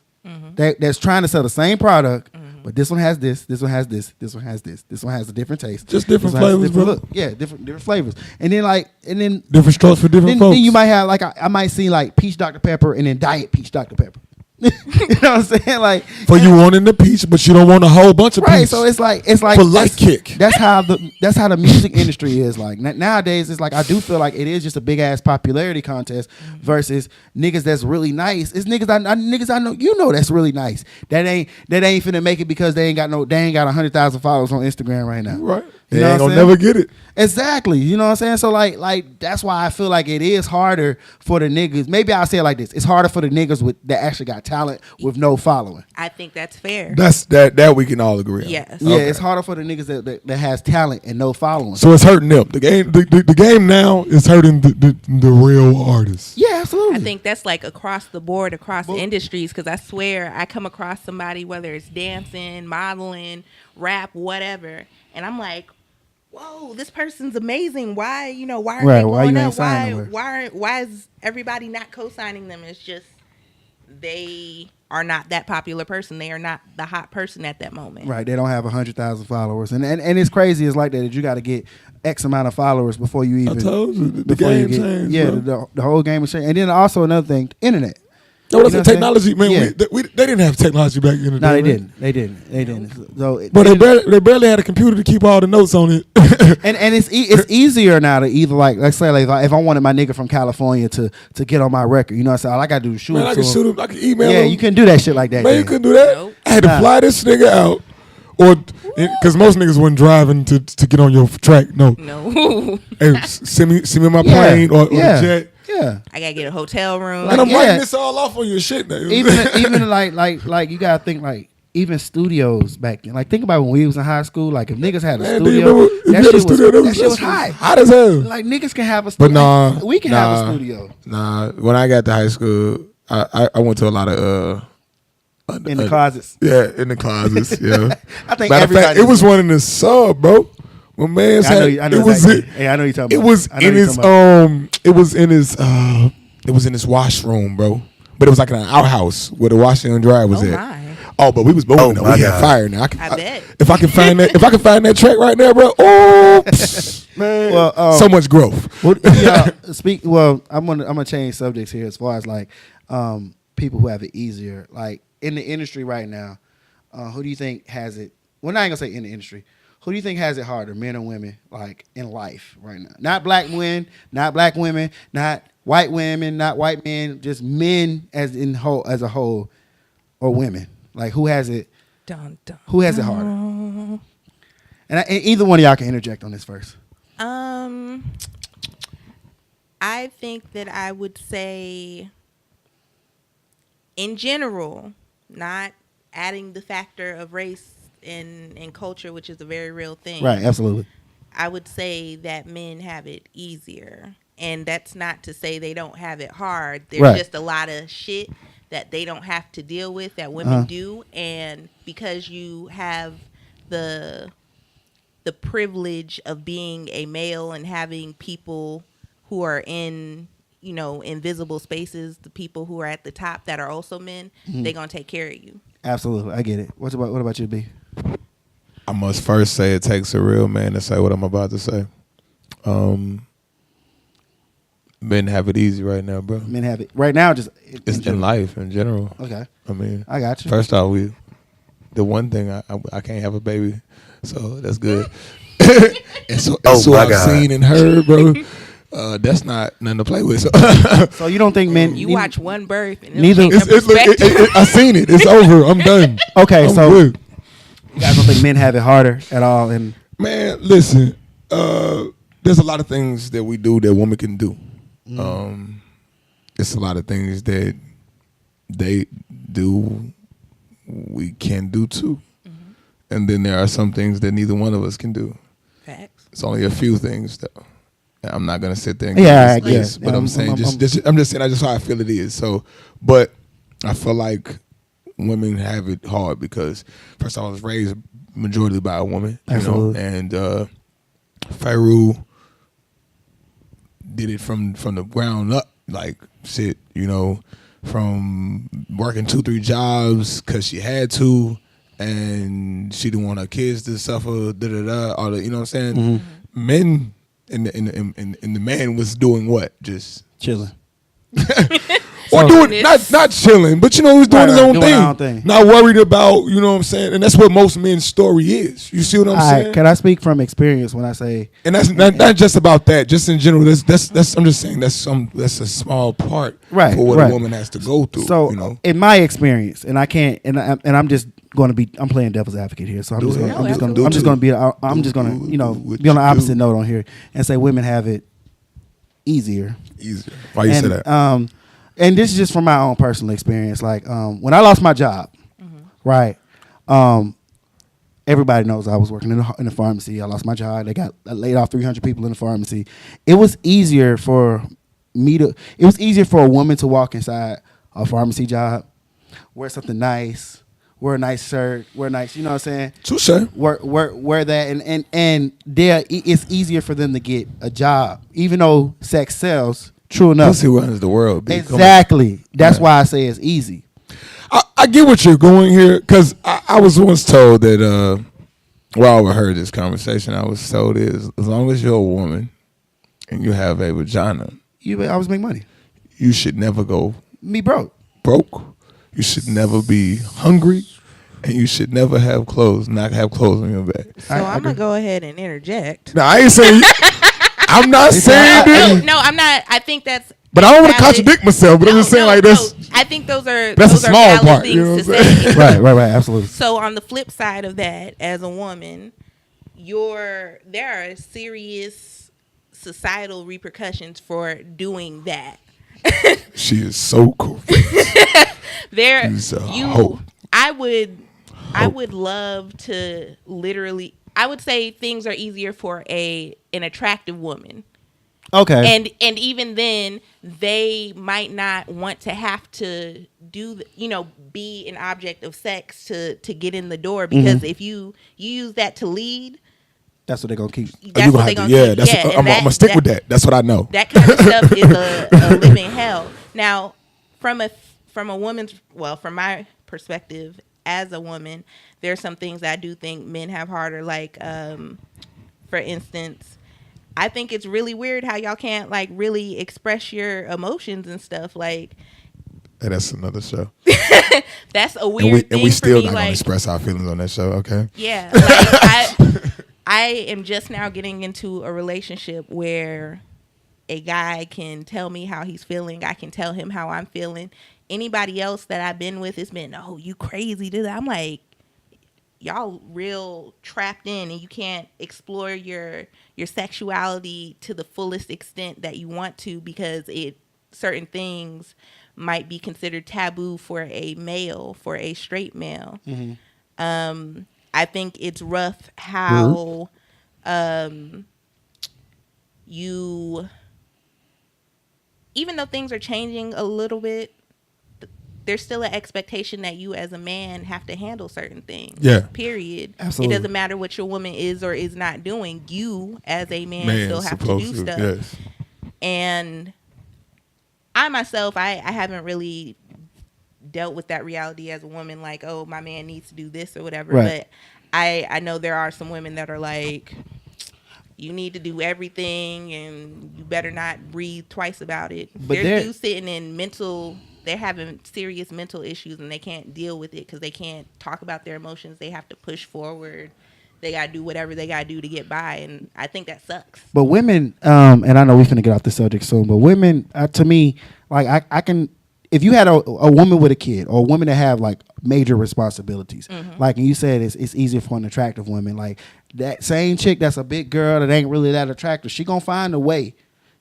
that's trying to sell the same product, but this one has this one has this one has this one has a different taste. Just different This one has a flavors, different bro. look. Yeah, different flavors. And then Different strokes for different folks. then you might have like I might see like peach Dr. Pepper and then diet peach Dr. Pepper. You know what I'm saying? Like For you wanting the peach, but you don't want a whole bunch of right, peach. so it's like For light that's- kick. That's how the music industry is like nowadays. It's like I do feel like it is just a big ass popularity contest versus niggas that's really nice. It's niggas I know that's really nice. That ain't finna make it because they ain't got 100,000 followers on Instagram right now. Right. You They know ain't what I'm gonna saying? never get it. Exactly. You know what I'm saying? So like that's why I feel like it is harder for the niggas. Maybe I'll say it like this. It's harder for the niggas that actually got talent with no following. I think that's fair. That we can all agree on. Yes. Yeah, Okay. it's harder for the niggas that has talent and no following. So it's hurting them. The game now is hurting the real artists. Yeah, absolutely. I think that's like across the board, across industries, because I swear I come across somebody, whether it's dancing, modeling, rap, whatever, and I'm like, whoa, this person's amazing. Why, why are Right, they why blowing you ain't up? signing with? Why is everybody not co-signing them? It's just they are not that popular person. They are not the hot person at that moment. Right, they don't have 100,000 followers, and it's crazy. It's like that you got to get X amount of followers before you even. I told you the before you game changed. Yeah, bro. the whole game is changed. And then also another thing, internet. No, that's You know the what I'm technology, man. Yeah. They didn't have technology back in the day. No, they man. didn't. They didn't. So, But they barely had a computer to keep all the notes on it. and it's easier now to either let's say if I wanted my nigga from California to get on my record, you know what I'm saying? All I gotta do is shoot Man, him. I can to shoot him. him. I can email Yeah, him. you couldn't do that shit like that. Man, then. you couldn't do that. Nope. I had to fly this nigga out, or because most niggas wasn't driving to get on your track. No, hey, send me my plane or the jet. Yeah. I gotta get a hotel room. And I'm Yeah. writing this all off on your shit now. even like you gotta think like even studios back then. Like think about when we was in high school. Like if niggas had a Man, do you studio, remember if you that had a shit studio, was that was hot. hot as hell. Like niggas can have a But studio. nah, Like, we can have a studio Nah, when I got to high school, I went to a lot of in the closets. Yeah, in the closets. Yeah, I think matter of fact, everybody. it was one in the sub, bro. My man I know. said I know. it was Exactly. Hey, I know you're talking it about. was I know in you're his talking about. it was in his washroom, bro. But it was like in an outhouse where the washing and dryer was Oh, at. my. Oh, but we was booming. my We had God. fire now. I bet. If I can find that track right now, bro. Oh, man. Well, So much growth. Well, yeah, Well, I'm gonna change subjects here as far as like people who have it easier. Like in the industry right now, who do you think has it? Well, not gonna say in the industry. Who do you think has it harder, men or women? Like in life right now, not black men, not black women, not white women, not white men, just men as a whole, or women. Like who has it? Dun, dun. Who has it harder? And either one of y'all can interject on this first. I think that I would say, in general, not adding the factor of race and culture, which is a very real thing. Right, absolutely. I would say that men have it easier. And that's not to say they don't have it hard. There's Right. just a lot of shit that they don't have to deal with that women do. And because you have the privilege of being a male and having people who are in, invisible spaces, the people who are at the top that are also men, they're going to take care of you. Absolutely, I get it. What about you, B? I must first say it takes a real man to say what I'm about to say. Men have it easy right now, bro. Men have it right now. Just It's in life in general. Okay, I mean, I got you. First off, the one thing I can't have a baby, so that's good. and so I've seen and heard, bro. That's not nothing to play with. So, So you don't think men? You watch one birth and neither- neither I seen it. It's over. I'm done. Okay, I'm so good. you guys don't think men have it harder at all? And Man, listen. There's a lot of things that we do that women can do. It's a lot of things that they do we can do too. And then there are some things that neither one of us can do. Facts. It's only a few things though. And I'm not gonna sit there and Yeah, give this list, but I'm saying I'm just saying that's just how I feel it is. So, but I feel like women have it hard because first I was raised majority by a woman, Absolutely. and Fairul did it from the ground up, like shit, from working 2-3 jobs because she had to, and she didn't want her kids to suffer, all the, you know what I'm saying? Men and the man was doing what? Just chilling. or doing not chilling, but he was doing his own doing our own thing. Not worried about, you know what I'm saying? And that's what most men's story is. You see what I'm saying? Can I speak from experience when I say? And that's not just about that. Just in general, that's I'm just saying that's a small part Right, for what right. a woman has to go through. So in my experience, and I can't, and I'm just going to be, I'm playing devil's advocate here. So I'm just going to be on the opposite note on here and say women have it easier. Why you say that? And this is just from my own personal experience. Like when I lost my job, right? Everybody knows I was working in the pharmacy. I lost my job. They got laid off 300 people in the pharmacy. It was easier for a woman to walk inside a pharmacy job, wear something nice, wear a nice shirt, wear nice, you know what I'm saying? Touche. Wear that, and it's easier for them to get a job, even though sex sells. True enough. Pussy runs the world. B. Exactly. That's why I say it's easy. I get what you're going here, because I was once told that, well, I overheard this conversation. I was told is as long as you're a woman and you have a vagina, You always make money. you should never go Me broke. broke. You should never be hungry, and you should never have clothes, not have clothes on your back. So I'm gonna go ahead and interject. Now I ain't saying. I'm not saying this. No, I'm not. I think that's. But I don't want to valid. contradict myself. But I'm just saying like this. I think those are That's those a are small valid part, things you know to what I'm say. Right, absolutely. So on the flip side of that, as a woman, there are serious societal repercussions for doing that. She is so cool. I would love to literally. I would say things are easier for an attractive woman. Okay. And even then, they might not want to have to be an object of sex to get in the door, because if you use that to lead, that's what they're gonna keep. That's what they're gonna keep. I'm gonna stick with that. That's what I know. That kind of stuff is a living hell. Now, from my perspective as a woman, there's some things I do think men have harder. Like, for instance, I think it's really weird how y'all can't like really express your emotions and stuff. Like, Hey, that's another show. That's a weird thing. And we still for me, not gonna like, express our feelings on that show, okay? Yeah, like I am just now getting into a relationship where a guy can tell me how he's feeling. I can tell him how I'm feeling. Anybody else that I've been with has been, oh, you crazy, dude. I'm like, y'all real trapped in, and you can't explore your sexuality to the fullest extent that you want to, because certain things might be considered taboo for a male, for a straight male. Mm-hmm. I think it's rough how you, even though things are changing a little bit, there's still an expectation that you as a man have to handle certain things. Yeah. Period. Absolutely. It doesn't matter what your woman is or is not doing. You as a man still have to do stuff. Yes. And I myself, I haven't really dealt with that reality as a woman, like, oh, my man needs to do this or whatever. Right. But I know there are some women that are like, you need to do everything and you better not breathe twice about it. But There's dudes sitting in they're having serious mental issues and they can't deal with it because they can't talk about their emotions. They have to push forward. They got to do whatever they got to do to get by. And I think that sucks. But women, and I know we're finna get off this subject soon, but women, to me, like I can, if you had a woman with a kid or a woman that have like major responsibilities, like, and you said it's easier for an attractive woman, like that same chick that's a big girl that ain't really that attractive, she gonna find a way.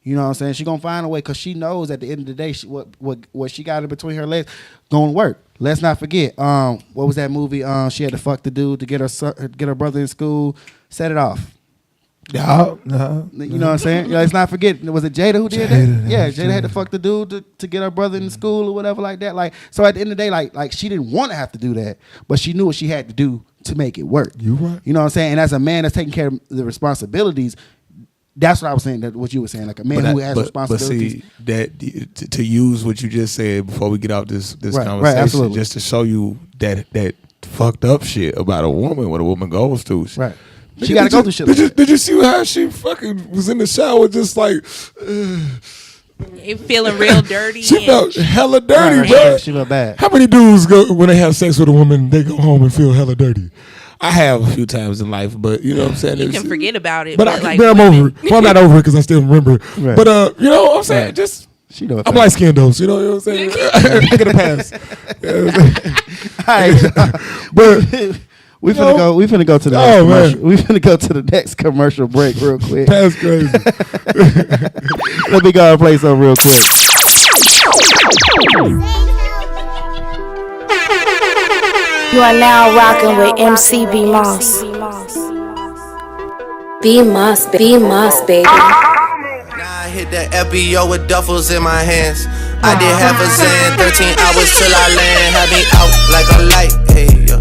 You know what I'm saying? She gonna find a way because she knows at the end of the day what she got in between her legs gonna work. Let's not forget. What was that movie? She had to fuck the dude to get her brother in school. Set It Off. No. You know what I'm saying? Let's not forget. Was it Jada who did that? Yeah, Jada had to fuck the dude to get her brother in school or whatever like that. Like, so at the end of the day, like she didn't want to have to do that, but she knew what she had to do to make it work. You right. You know what I'm saying? And as a man that's taking care of the responsibilities, that's what I was saying. That what you were saying, like a man who has responsibilities. But see, that to use what you just said before we get out this conversation, right, just to show you that fucked up shit about a woman, what a woman goes through. Right. She got to go through shit. Did you see how she fucking was in the shower, just like feeling real dirty? She felt hella dirty, bro. Yeah, she felt bad. How many dudes go when they have sex with a woman, they go home and feel hella dirty? I have a few times in life, but you know what I'm saying? You can forget about it. But like, I'm over it. Well, I'm not over it because I still remember it. Right. But you know what I'm saying? Right. Just she know I'm light skinned though, so you know what I'm saying? I get a pass. All right. But we finna go to the next commercial. We finna go to the next commercial break real quick. That's crazy. Let me go and play something real quick. You are now rocking with MC B Moss. B Moss, baby. Now I hit the FBO with duffels in my hands. I did half a Zan, 13 hours till I land. Had me out like a light, hey, yeah.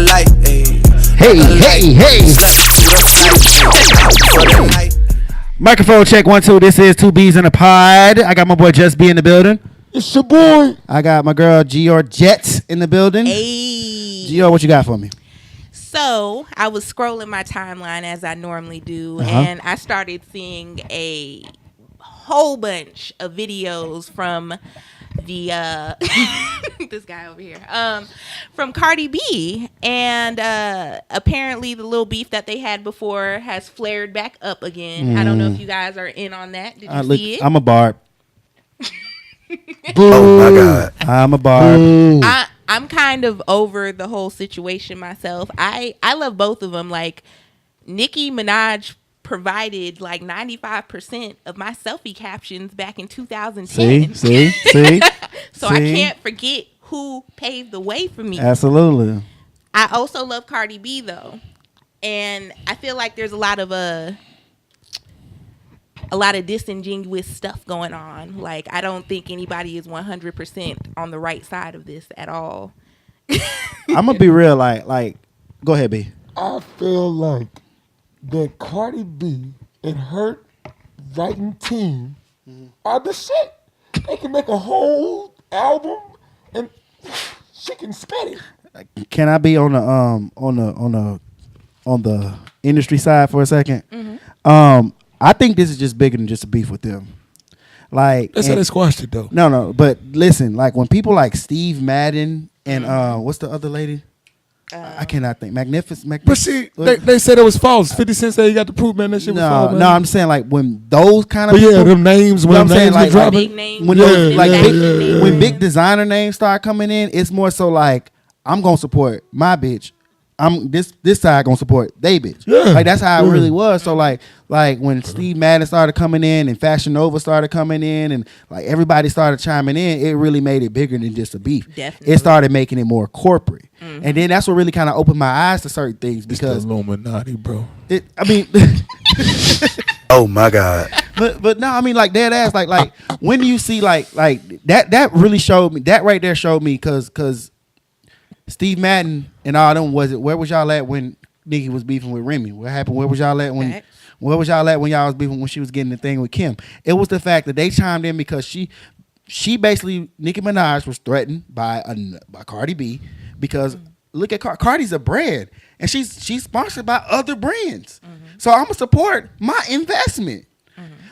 light, ayy. Hey. Microphone check 1 2. This is 2 B's in a pod. I got my boy Just B in the building. It's your boy. I got my girl Georgette in the building. Hey. Gio, what you got for me? So I was scrolling my timeline as I normally do, and I started seeing a whole bunch of videos from the this guy over here from Cardi B, and apparently the little beef that they had before has flared back up again. I don't know if you guys are in on that. Did you see it? I'm a barb. Oh my God. I'm a barb. I'm kind of over the whole situation myself. I love both of them. Like, Nicki Minaj provided like 95% of my selfie captions back in 2010. See? So I can't forget who paved the way for me. Absolutely. I also love Cardi B though, and I feel like there's a lot of disingenuous stuff going on. Like, I don't think anybody is 100% on the right side of this at all. I'm gonna be real. Like, go ahead, B. I feel like that Cardi B and her writing team are the shit. They can make a whole album and she can spit it. Can I be on the industry side for a second? I think this is just bigger than just a beef with them. Like, That's how they squashed it though. No, but listen, like when people like Steve Madden and what's the other lady? I cannot think. Magnificent. But see, they said it was false. 50 Cent said he got the proof, man. That shit was false, man. No, I'm saying like when those kind of but people, yeah, them names, when them names like, were dropping. Big names. When those, like when big designer names start coming in, it's more so like I'm gonna support my bitch. I'm this side gonna support they bitch. Yeah. Like that's how it really was. So like when Steve Madden started coming in and Fashion Nova started coming in and like everybody started chiming in, it really made it bigger than just a beef. Definitely. It started making it more corporate. And then that's what really kind of opened my eyes to certain things because it's the Illuminati, bro. Oh my God. But no, I mean like dead ass like when you see like that really showed me that right there showed me because Steve Madden and all them where was y'all at when Nicki was beefing with Remy? What happened? Where was y'all at when y'all was beefing when she was getting the thing with Kim? It was the fact that they chimed in because she basically Nicki Minaj was threatened by Cardi B because look at Cardi's a brand and she's sponsored by other brands. So I'm gonna support my investment.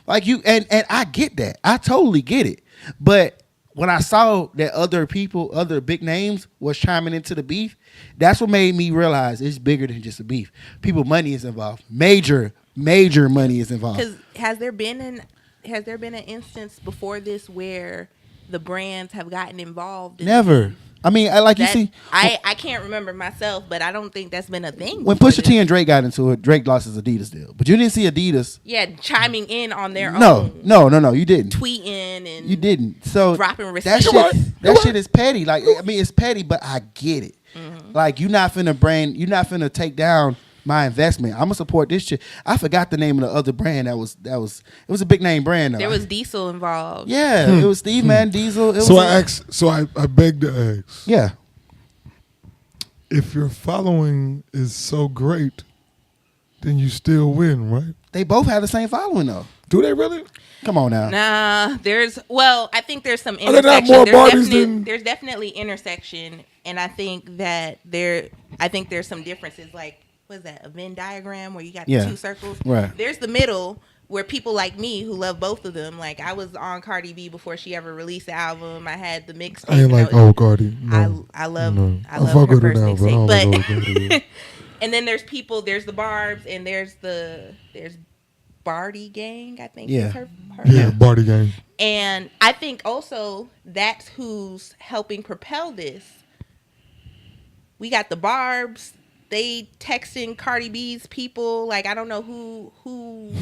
Like you and I get that. I totally get it. But when I saw that other people, other big names was chiming into the beef, that's what made me realize it's bigger than just a beef. People money is involved. Major money is involved. Because has there been an instance before this where the brands have gotten involved? Never. I mean, you see, I can't remember myself, but I don't think that's been a thing. When Pusha T and Drake got into it, Drake lost his Adidas deal, but you didn't see Adidas. Yeah, chiming in on their own. No, you didn't. Tweeting and you didn't. So dropping receipts. That shit is petty. Like I mean, it's petty, but I get it. Like you're not finna take down my investment. I'm gonna support this shit. I forgot the name of the other brand it was a big name brand though. There was Diesel involved. Yeah, it was Steve Madden, Diesel. I beg to ask. Yeah. If your following is so great, then you still win, right? They both have the same following though. Do they really? Come on now. Nah, I think there's some intersection. There's definitely intersection, and I think that there's some differences. Like, what's that? A Venn diagram where you got the two circles. Right. There's the middle where people like me who love both of them. Like I was on Cardi B before she ever released the album. I had the mixtape. I ain't like Cardi. No, I love I her fuck with first her now, mixtape. but and then there's the Barbs, and there's Barty Gang, I think. Yeah. Is her yeah, Barty Gang. And I think also that's who's helping propel this. We got the Barbs. They texting Cardi B's people. Like, I don't know who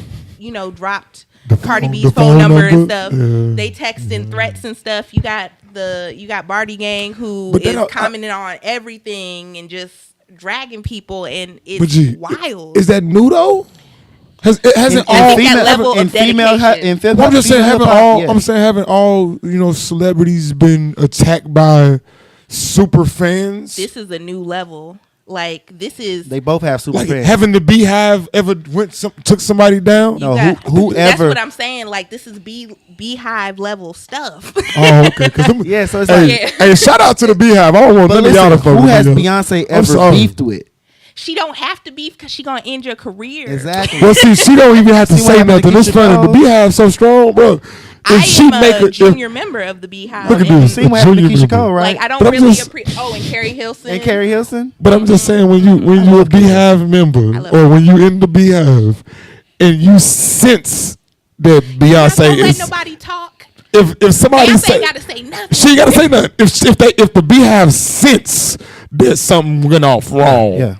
dropped Cardi B's phone number and stuff. Yeah. They texting threats and stuff. You got Barty Gang who is commenting on everything and just dragging people, and it's wild. Is that new though? I'm just saying having all celebrities been attacked by super fans. This is a new level. Like this is They both have super Like fans. having the Beehive ever took somebody down? No, That's whoever. what I'm saying. Like this is Beehive level stuff. Oh, okay. Yeah, so it's hey, like. hey, shout out to the Beehive. I don't want But none of y'all to listen, fuck who with has me, yo. Beyonce I'm ever sorry. beefed with? She don't have to beef because she gonna end your career. Exactly. Well, see, she don't even have to See what say happened to nothing. It's Keisha funny. The Cole? Beehive so strong, bro. I If she am make a a junior member of the Beehive. Look at and, this. See what happened to Junior Keisha member. Cole, right? Like I don't But I'm really just- appreciate. Oh, and Carrie Hilson. And Carrie Hilson. But I'm just saying when you're a Beehive member love or when you in the Beehive and you sense that Not Beyonce gonna let is nobody talk. if somebody Beyonce say ain't gotta say nothing. she ain't gotta say nothing. If the Beehive sense that something went off wrong. Yeah.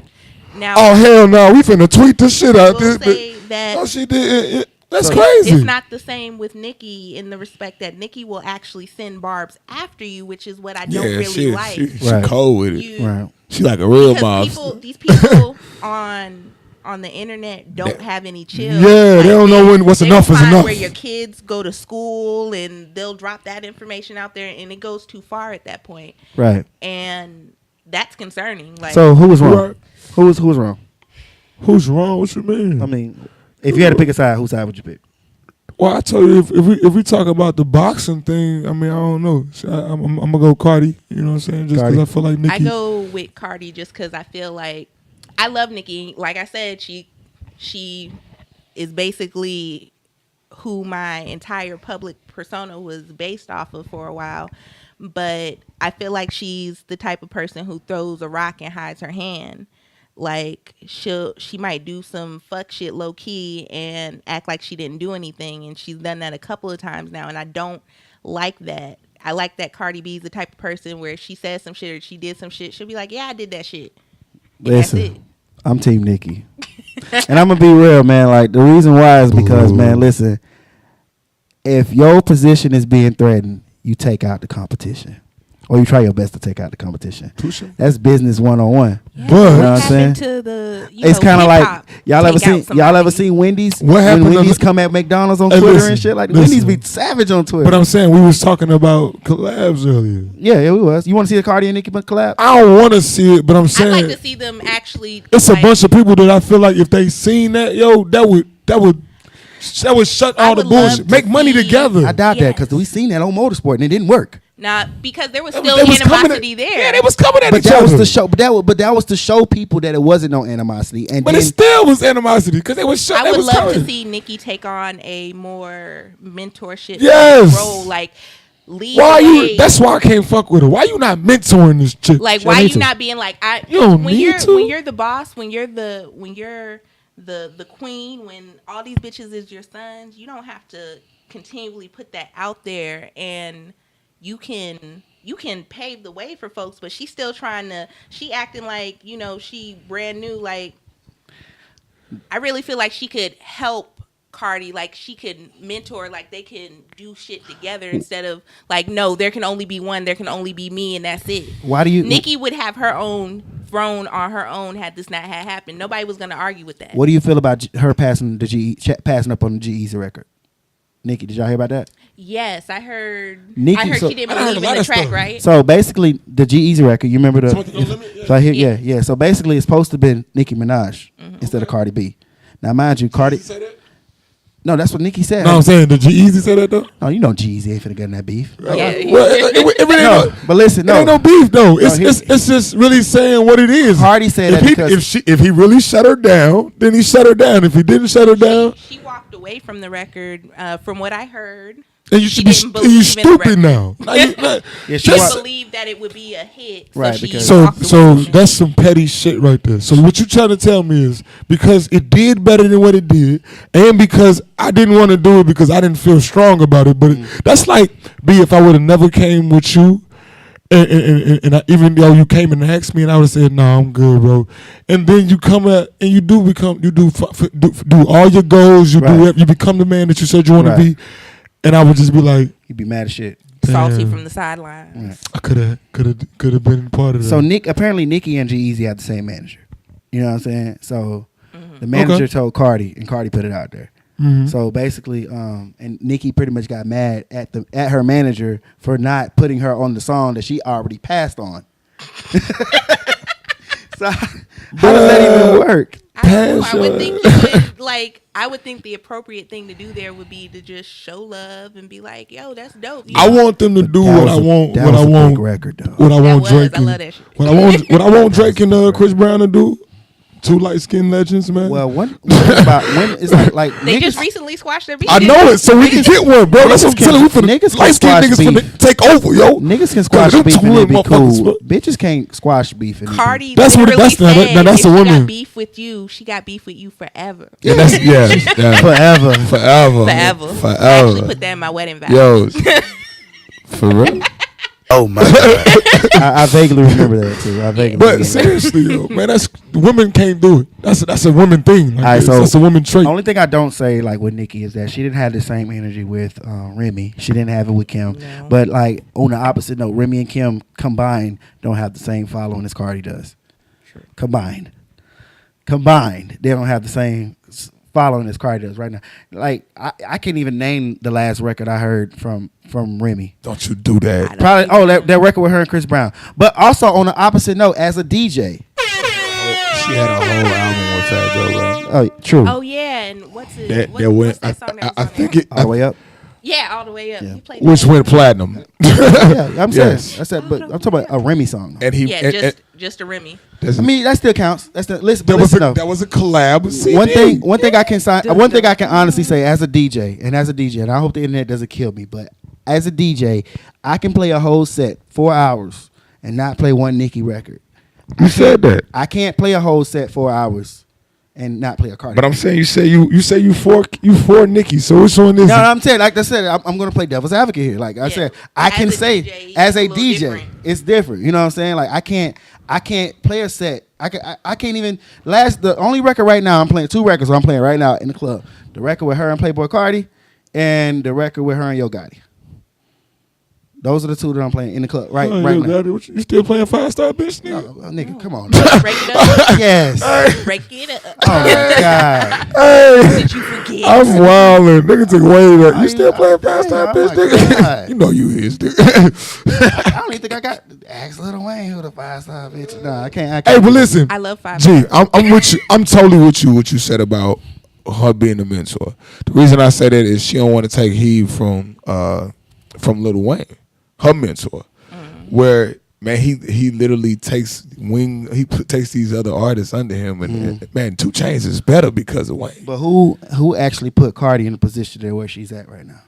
Now, Oh hell no, we finna tweet the shit I out will there. say that Oh, she did. That's So crazy. it's not the same with Nicki in the respect that Nicki will actually send barbs after you, which is what I don't really like. she Right. cold with it. You- Right. She like a real because mobster. these people on the internet don't have any chill. Yeah, they don't know what's they enough will is find enough. Where your kids go to school and they'll drop that information out there, and it goes too far at that point, Right. and that's concerning. Like, So who was wrong? Right. Who was wrong? Who's wrong? What you mean? I mean, if you had to pick a side, whose side would you pick? Well, I tell you, if we talk about the boxing thing, I mean, I don't know. So I'm gonna go Cardi. You know what I'm saying? Just because Cardi. I feel like Nicki. I go with Cardi just because I feel like I love Nicki. Like I said, she is basically who my entire public persona was based off of for a while. But I feel like she's the type of person who throws a rock and hides her hand. Like she might do some fuck shit low key and act like she didn't do anything, and she's done that a couple of times now, and I don't like that. I like that Cardi B is the type of person where if she says some shit or she did some shit, she'll be like, yeah, I did that shit. And that's it. Listen, I'm Team Nicki, and I'm gonna be real, man. Like the reason why is because, man, listen, if your position is being threatened, you take out the competition. Or you try your best to take out the competition. That's business 101. Yeah, You know what I'm happened saying? to the, It's kind of like y'all ever take out seen Wendy's? What happened when to Wendy's the- come at McDonald's on Hey, Twitter listen, and shit? Like listen. Wendy's be savage on Twitter. But I'm saying we was talking about collabs earlier. yeah, we was. You want to see the Cardi and Nicki collab? I don't want to see it, but I'm I'd saying like to see them actually. it's a like, bunch of people that I feel like if they seen that, yo, that would shut I all the would love bullshit. to Make money see- together. I doubt that because we seen that on Motorsport and it didn't work. Nah, because there was They still was coming animosity at- there. Yeah, they was coming at But each that other. was the show. But that was to show people that it wasn't no animosity. And But then it still was animosity because they was shut. I they would was love coming. to see Nicki take on a more mentorship Yes. role, like lead Why the you? way. That's why I can't fuck with her. Why you not mentoring this chick? Like, She why don't you need to. not being like You don't when need you're to. when you're the boss, when you're the queen, when all these bitches is your sons, you don't have to continually put that out there, and you can pave the way for folks. But she's still she acting like, she brand new. Like, I really feel like she could help Cardi, like she could mentor, like they can do shit together instead of like, no, there can only be one, there can only be me, and that's it. why do you? Nicki would have her own throne on her own had this not had happened. Nobody was gonna argue with that. What do you feel about her passing up on the G-Eazy record? Nicki, did y'all hear about that? Yes, I heard. Nicki- I heard so- she didn't I heard a believe lot in the of track, stuff. right? So basically, the G-Eazy record, you remember Something on Limit? Yeah. So I hear, yeah. So basically, it's supposed to have been Nicki Minaj instead of Cardi B. Now, mind you, Cardi. Say that? No, that's what Nicki said. No, I'm saying did G-Eazy say that though? No, you know G-Eazy ain't finna get in that beef. Yeah, Well, it ain't No, no, but listen, it ain't no. no beef though. It's he- it's just really saying what it is. Cardi said if that he, because- if he really shut her down, then he shut her down. If he didn't shut her down, She walked away from the record, from what I heard. then you She should be didn't you believe in the stupid record. now. Now you- now- Yeah, she She wa- didn't believe that it would be a hit, Right, she because- So walked away so from it. that's some petty shit right there. So what you trying to tell me is because it did better than what it did, and because I didn't want to do it because I didn't feel strong about it. But that's like if I would have never came with you, and even though you came and asked me, and I would have said, "No, I'm good, bro." And then you come at and you do all your goals. You Right. you become the man that you said you want Right. to be, and I would just be like, He'd be mad as shit. salty damn. from the sidelines. I could have been part of that. So apparently Nicki and G-Eazy had the same manager. You know what I'm saying? So the manager told Cardi, and Cardi put it out there. Mhm. So basically, and Nicki pretty much got mad at her manager for not putting her on the song that she already passed on. So how does that even work? I don't know. I would think you would, I would think the appropriate thing to do there would be to just show love and be like, "Yo, that's dope." You I know? want them to do what I want. That What was I a want. big record, though. What I want Drake. I love that shit. What I want Drake and Chris Brown to do. Two light skinned legends, man. Well, when it's like They niggas, just recently squashed their beef. I know it, so we can get one, bro. That's what I'm telling you. niggas Light skinned can niggas squash finna take over, yo. niggas can squash Them beef and two it be little cool. motherfuckers, bro. Bitches can't squash beef and Cardi That's what- literally that's the- said now that's if a she woman. got beef with you, she got beef with you forever. Yeah, that's yeah. forever. Forever. I actually put that in my wedding vow. Yo, for real. Oh my God. I vaguely remember that too. But seriously, yo, man, that's women can't do it. That's a woman thing. Like, All right, so that's a woman trait. Only thing I don't say like with Nicki is that she didn't have the same energy with Remy. She didn't have it with Kim. No. But like on the opposite note, Remy and Kim combined don't have the same following as Cardi does. Sure. Combined, they don't have the same following as Cardi does right now. Like I can't even name the last record I heard from Remy. Don't you do that? Probably that record with her and Chris Brown. But also on the opposite note, as a DJ. She had a whole album with Fat Joe, bro. Oh, true. Oh yeah, and what's it? That what's went. that song that was I on think there? it. All the way up. Yeah, all the way up. Yeah. He played Which that. went platinum. Yeah, I'm saying. Yes. I said, but I'm talking about a Remy song. And he. Yeah, just a Remy. I mean, that still counts. That's the listen. that But listen, that was a collab. CD. one thing I can honestly say as a DJ, and I hope the internet doesn't kill me, but as a DJ, I can play a whole set 4 hours and not play one Nicki record. You said that. I can't play a whole set 4 hours and not play a Cardi. But I'm saying you say you for Nicki. So which one is No, it? I'm saying, like I said, I'm going to play devil's advocate here. Like I said, I As can a say DJ, as a it's a little DJ, different. it's different. You know what I'm saying? Like I can't play a set. I can't even the only record right now I'm playing 2 records I'm playing right now in the club. The record with her and Playboy Cardi, and the record with her and Yo Gotti. Those are the 2 that I'm playing in the club right now. You still playing 5-star bitch, nigga? No, nigga, come on. Break it up. Yes. Break it up. Oh my God. Hey, Did you forget? I'm wildin'. Nigga took away that. Are You still you- playing 5-star oh bitch, my nigga? God. You know you is, nigga. I don't even think I got ask Lil Wayne who the 5-star bitch. No, I can't. Hey, but listen. I love 5. G, I'm with you. I'm totally with you. What you said about her being a mentor. The reason I say that is she don't want to take heed from Lil Wayne, her mentor, where man he literally takes takes these other artists under him, and man, 2 Chainz is better because of Wayne. But who actually put Cardi in the position there where she's at right now?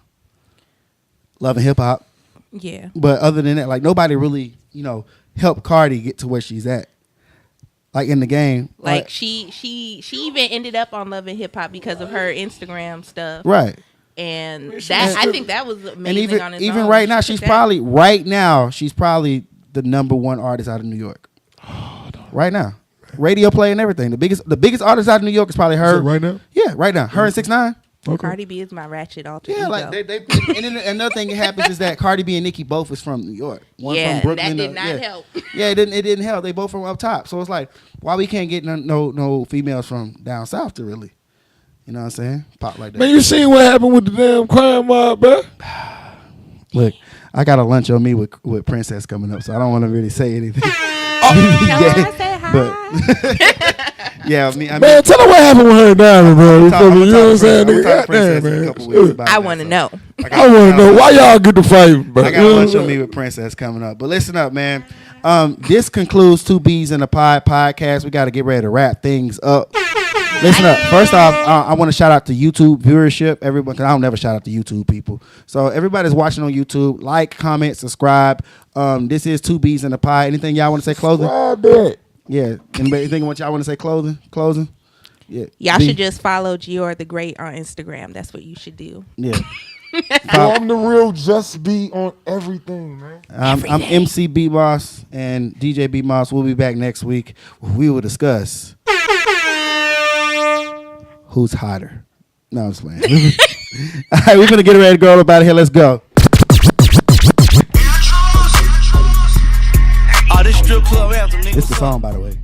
Love and Hip Hop. Yeah. But other than that, like nobody really, helped Cardi get to where she's at. Like in the game. Like she even ended up on Love and Hip Hop because of her Instagram stuff. Right. And that I think that was amazing And on its even own. right now, She she's took that. probably the #1 artist out of New York. Right now. Radio play and everything. The biggest artist out of New York is probably her. Is it right now? Yeah, right now. Her and 6ix9ine. Okay. Cardi B is my ratchet alter Yeah, ego. like they and then another thing that happens is that Cardi B and Nicki both is from New York. One Yeah, from Brooklyn. that did not yeah. help. Yeah, it didn't help. They both from up top. So it's like, why we can't get no females from down south to really, you know what I'm saying? Pop like that. Man, you seen what happened with the damn crime mob, bro? Look, I got a lunch on me with Princess coming up, so I don't want to really say anything. Tell her I said hi. But yeah, I mean, Man, tell her what happened with her and Diamond, bro. You feel me? You know what I'm saying? Nigga, goddamn, man. I want to know. I want to know why y'all get to fight, bro. I got lunch on me with Princess coming up. But listen up, man. This concludes 2 B's in the podcast. We got to get ready to wrap things up. Listen up. First off, I want to shout out to YouTube viewership. Everyone, because I don't never shout out to YouTube people. So everybody's watching on YouTube. Like, comment, subscribe. This is 2 B's in the pod. Anything y'all want to say? Closing? Yeah. Anything what y'all want to say? Closing? Yeah. Y'all B. should just follow Gior the Great on Instagram. That's what you should do. Yeah. I'm the real Just Be on everything, man. I'm MC B Moss and DJ B Moss. We'll be back next week. We will discuss who's hotter. No, I'm just playing. All right, we're gonna get ready to go up out of here. Let's go. It's the song, by the way.